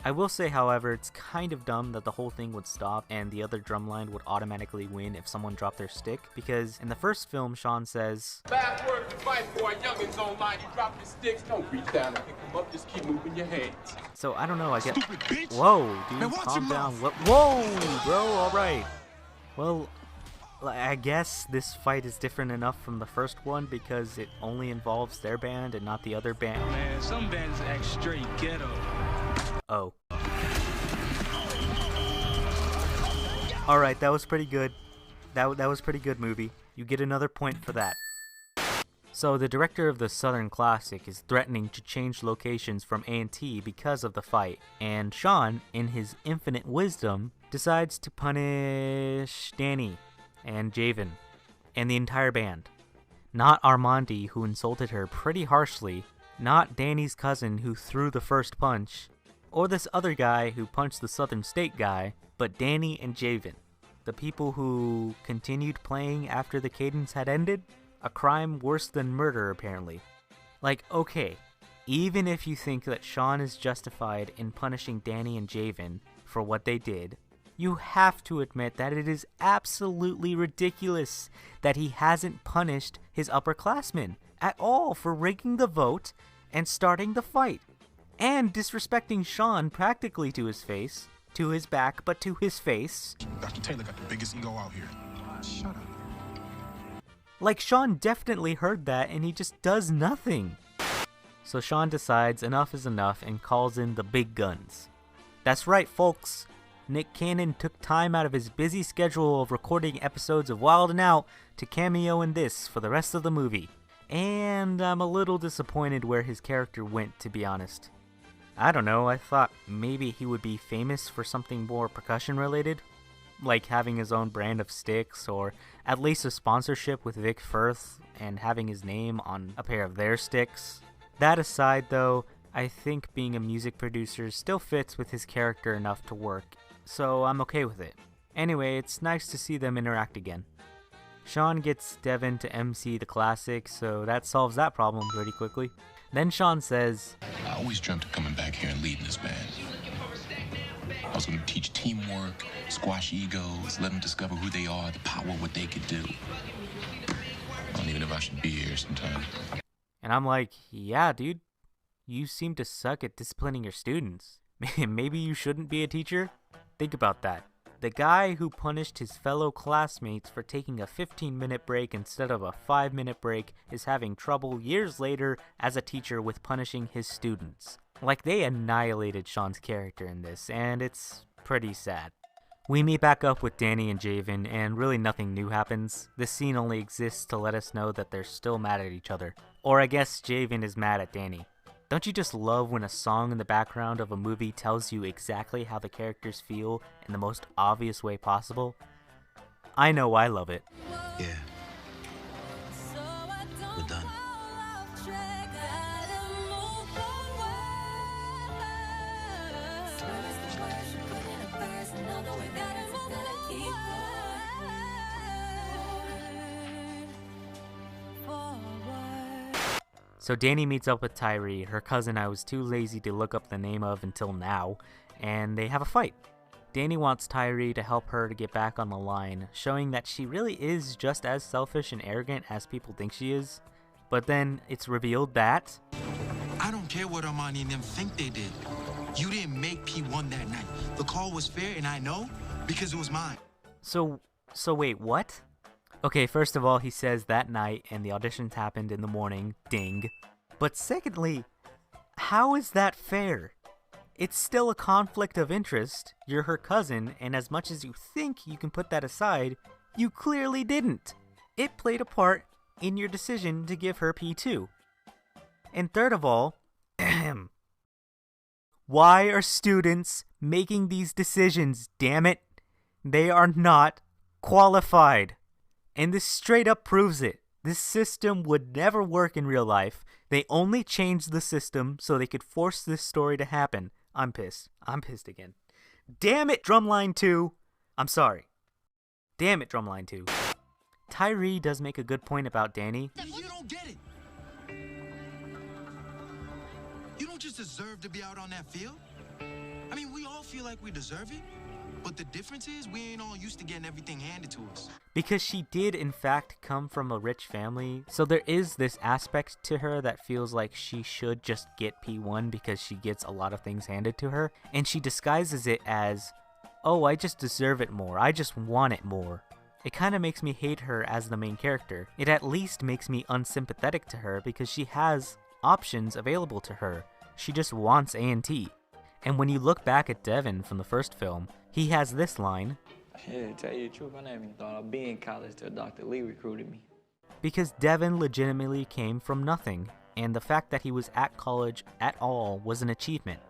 I will say, however, it's kind of dumb that the whole thing would stop and the other drumline would automatically win if someone dropped their stick, because in the first film, Sean says, "Bad word to fight for a youngins online. You drop your sticks, don't reach down and pick them up, just keep moving your hands." So I don't know, I get. Stupid bitch. Whoa, dude, Man, watch calm your down. mouth. Whoa, bro, alright. Well, I guess this fight is different enough from the first one because it only involves their band and not the other band. Man, some bands act straight ghetto. Oh. Alright, that was pretty good. That was pretty good, movie. You get another point for that. So the director of the Southern Classic is threatening to change locations from A&T because of the fight, and Sean, in his infinite wisdom, decides to punish Danny and Javen and the entire band. Not Armandi, who insulted her pretty harshly, not Danny's cousin who threw the first punch, or this other guy who punched the Southern State guy, but Danny and Javen, the people who continued playing after the cadence had ended. A crime worse than murder, apparently. Like, okay, even if you think that Sean is justified in punishing Danny and Javen for what they did, you have to admit that it is absolutely ridiculous that he hasn't punished his upperclassmen at all for rigging the vote and starting the fight, and disrespecting Sean practically to his face, to his back, but to his face. Dr. Taylor got the biggest ego out here. Shut up. Like, Sean definitely heard that and he just does nothing. So Sean decides enough is enough and calls in the big guns. That's right, folks. Nick Cannon took time out of his busy schedule of recording episodes of Wild 'N Out to cameo in this for the rest of the movie. And I'm a little disappointed where his character went, to be honest. I don't know, I thought maybe he would be famous for something more percussion related, like having his own brand of sticks, or at least a sponsorship with Vic Firth and having his name on a pair of their sticks. That aside though, I think being a music producer still fits with his character enough to work, so I'm okay with it. Anyway, it's nice to see them interact again. Sean gets Devin to MC the classic, so that solves that problem pretty quickly. Then Sean says, "I always dreamt of coming back here and leading this band. I was going to teach teamwork, squash egos, let them discover who they are, the power of what they could do. I don't even know if I should be here sometime." And I'm like, yeah, dude, you seem to suck at disciplining your students. Maybe you shouldn't be a teacher? Think about that. the guy who punished his fellow classmates for taking a 15-minute break instead of a 5-minute break is having trouble years later as a teacher with punishing his students. Like, they annihilated Sean's character in this, and it's pretty sad. We meet back up with Danny and Javen, and really nothing new happens. This scene only exists to let us know that they're still mad at each other. Or I guess Javen is mad at Danny. Don't you just love when a song in the background of a movie tells you exactly how the characters feel in the most obvious way possible? I know I love it. Yeah. We're done. So Danny meets up with Tyree, her cousin I was too lazy to look up the name of until now, and they have a fight. Danny wants Tyree to help her to get back on the line, showing that she really is just as selfish and arrogant as people think she is. But then it's revealed that... I don't care what Armani and them think they did. You didn't make P1 that night. The call was fair, and I know because it was mine. So wait, what? Okay, first of all, he says that night and the auditions happened in the morning, ding. But secondly, how is that fair? It's still a conflict of interest. You're her cousin, and as much as you think you can put that aside, you clearly didn't. It played a part in your decision to give her P2. And third of all, why are students making these decisions, damn it? They are not qualified. And this straight up proves it. This system would never work in real life. They only changed the system so they could force this story to happen. I'm pissed. I'm pissed again. Damn it, Drumline 2. I'm sorry. Damn it, Drumline 2. Tyree does make a good point about Danny. You don't get it. You don't just deserve to be out on that field. I mean, we all feel like we deserve it. But the difference is we ain't all used to getting everything handed to us. Because she did in fact come from a rich family, so there is this aspect to her that feels like she should just get P1 because she gets a lot of things handed to her, and she disguises it as, oh, I just deserve it more, I just want it more. It kind of makes me hate her as the main character. It at least makes me unsympathetic to her because she has options available to her. She just wants A&T. And when you look back at Devin from the first film, he has this line. Yeah, to tell you the truth, I never even thought I'd be in college till Dr. Lee recruited me. Because Devin legitimately came from nothing, and the fact that he was at college at all was an achievement.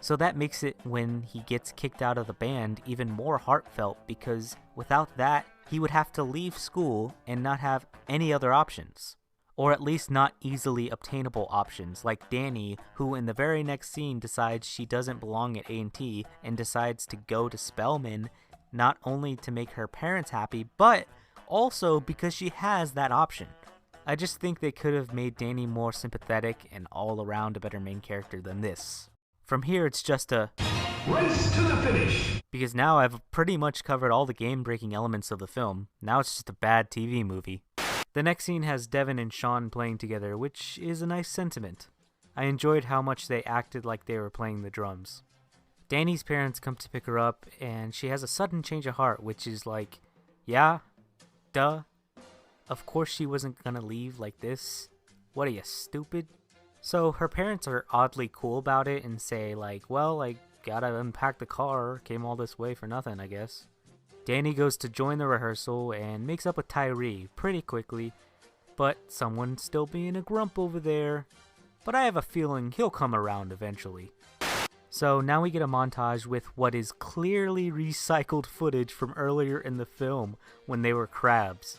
So that makes it, when he gets kicked out of the band, even more heartfelt because without that, he would have to leave school and not have any other options. Or at least not easily obtainable options, like Danny, who in the very next scene decides she doesn't belong at A&T and decides to go to Spelman, not only to make her parents happy, but also because she has that option. I just think they could have made Danny more sympathetic and all around a better main character than this. From here, it's just a race to the finish. Because now I've pretty much covered all the game-breaking elements of the film. Now it's just a bad TV movie. The next scene has Devin and Sean playing together, which is a nice sentiment. I enjoyed how much they acted like they were playing the drums. Danny's parents come to pick her up, and she has a sudden change of heart, which is like, yeah, duh. Of course she wasn't gonna leave like this. What are you, stupid? So her parents are oddly cool about it and say like, well, I gotta unpack the car, came all this way for nothing, I guess. Danny goes to join the rehearsal and makes up with Tyree pretty quickly, but someone's still being a grump over there. But I have a feeling he'll come around eventually. So now we get a montage with what is clearly recycled footage from earlier in the film when they were crabs.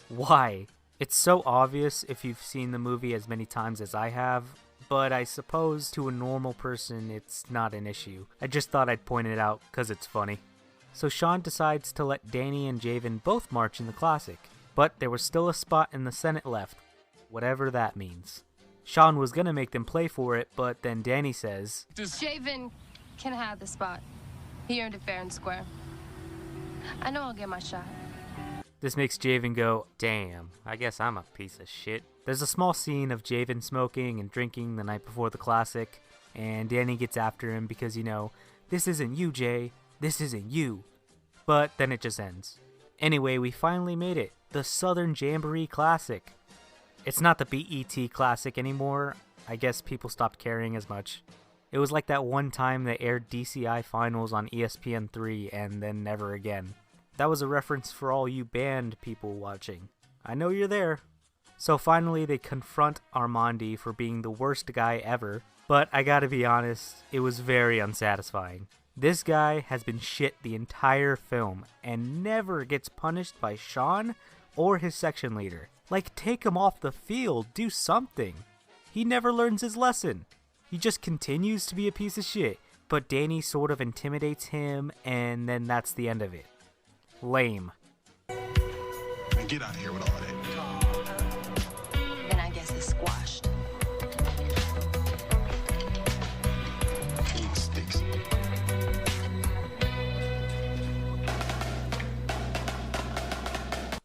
Why? It's so obvious if you've seen the movie as many times as I have, but I suppose to a normal person it's not an issue. I just thought I'd point it out because it's funny. So Sean decides to let Danny and Javen both march in the classic, but there was still a spot in the Senate left, whatever that means. Sean was gonna make them play for it, but then Danny says, Javen can have the spot. He earned it fair and square. I know I'll get my shot. This makes Javen go, damn, I guess I'm a piece of shit. There's a small scene of Javen smoking and drinking the night before the classic, and Danny gets after him because, you know, this isn't you, Jay. This isn't you. but then it just ends. Anyway, we finally made it. The Southern Jamboree Classic. It's not the BET Classic anymore. I guess people stopped caring as much. It was like that one time they aired DCI finals on ESPN3 and then never again. That was a reference for all you band people watching. I know you're there. So finally they confront Armandi for being the worst guy ever, but I gotta be honest, it was very unsatisfying. This guy has been shit the entire film and never gets punished by Sean or his section leader. Like, take him off the field, do something. He never learns his lesson. He just continues to be a piece of shit, but Danny sort of intimidates him, and then that's the end of it. Lame. Man, get out of here with all that. Then I guess it's squashed. Eat sticks.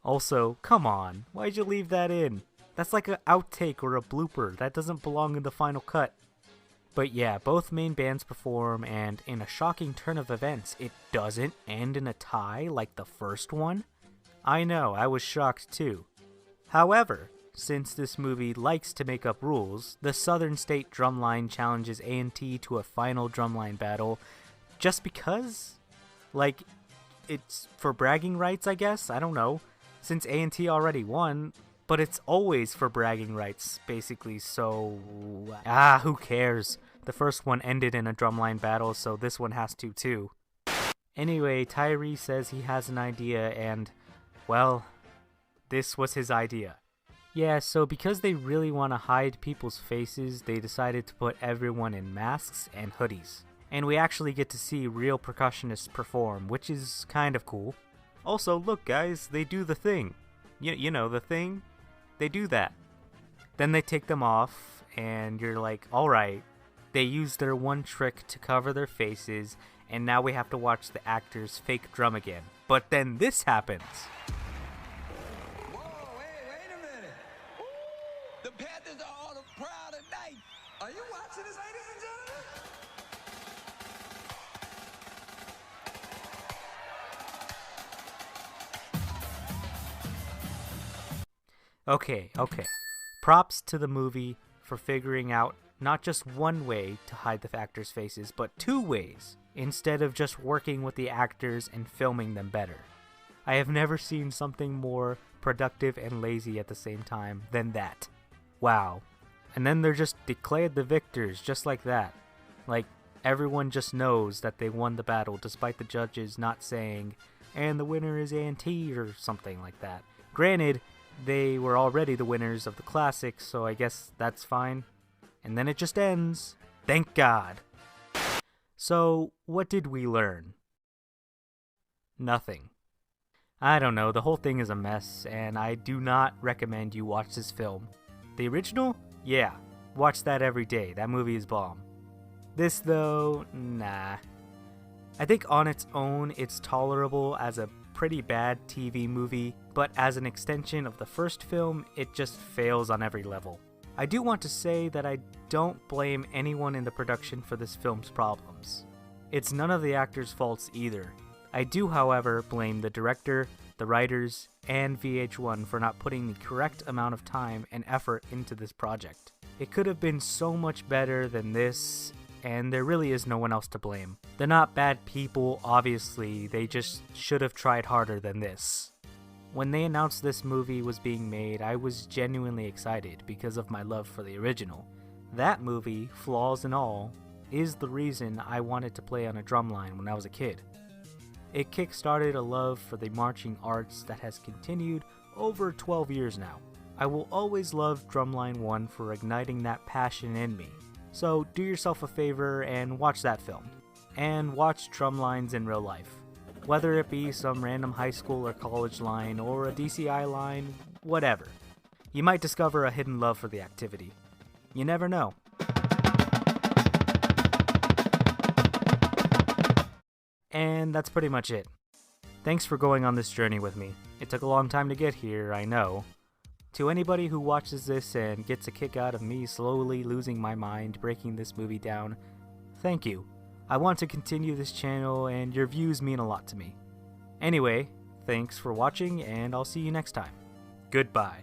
Also, come on, why'd you leave that in? That's like an outtake or a blooper. That doesn't belong in the final cut. But yeah, both main bands perform, and in a shocking turn of events, it doesn't end in a tie like the first one. I know, I was shocked too. However, since this movie likes to make up rules, the Southern State Drumline challenges A&T to a final drumline battle just because? Like, it's for bragging rights, I guess? I don't know. Since A&T already won, but it's always for bragging rights, basically, so... who cares? The first one ended in a drumline battle, so this one has to too. Anyway, Tyree says he has an idea, and, well, this was his idea. Yeah, so because they really want to hide people's faces, they decided to put everyone in masks and hoodies. And we actually get to see real percussionists perform, which is kind of cool. Also, look guys, they do the thing. You know, the thing? They do that. Then they take them off, and you're like, alright. They use their one trick to cover their faces, and now we have to watch the actors fake drum again. But then this happens. Whoa, wait a minute. The Panthers are on a proud tonight. Are you watching this, ladies and gentlemen? Okay. Props to the movie for figuring out not just one way to hide the actors' faces, but two ways, instead of just working with the actors and filming them better. I have never seen something more productive and lazy at the same time than that. Wow. And then they're just declared the victors just like that. Like, everyone just knows that they won the battle despite the judges not saying, and the winner is A&T or something like that. Granted, they were already the winners of the classic, so I guess that's fine. And then it just ends. Thank God. So, what did we learn? Nothing. I don't know, the whole thing is a mess, and I do not recommend you watch this film. The original? Yeah, watch that every day. That movie is bomb. This, though, nah. I think on its own, it's tolerable as a pretty bad TV movie, but as an extension of the first film, it just fails on every level. I do want to say that I don't blame anyone in the production for this film's problems. It's none of the actors' faults either. I do, however, blame the director, the writers, and VH1 for not putting the correct amount of time and effort into this project. It could have been so much better than this, and there really is no one else to blame. They're not bad people, obviously, they just should have tried harder than this. When they announced this movie was being made, I was genuinely excited because of my love for the original. That movie, flaws and all, is the reason I wanted to play on a drumline when I was a kid. It kick-started a love for the marching arts that has continued over 12 years now. I will always love Drumline 1 for igniting that passion in me. So do yourself a favor and watch that film. And watch Drumlines in real life. Whether it be some random high school or college line, or a DCI line, whatever. You might discover a hidden love for the activity. You never know. And that's pretty much it. Thanks for going on this journey with me. It took a long time to get here, I know. To anybody who watches this and gets a kick out of me slowly losing my mind breaking this movie down, thank you. I want to continue this channel and your views mean a lot to me. Anyway, thanks for watching, and I'll see you next time. Goodbye.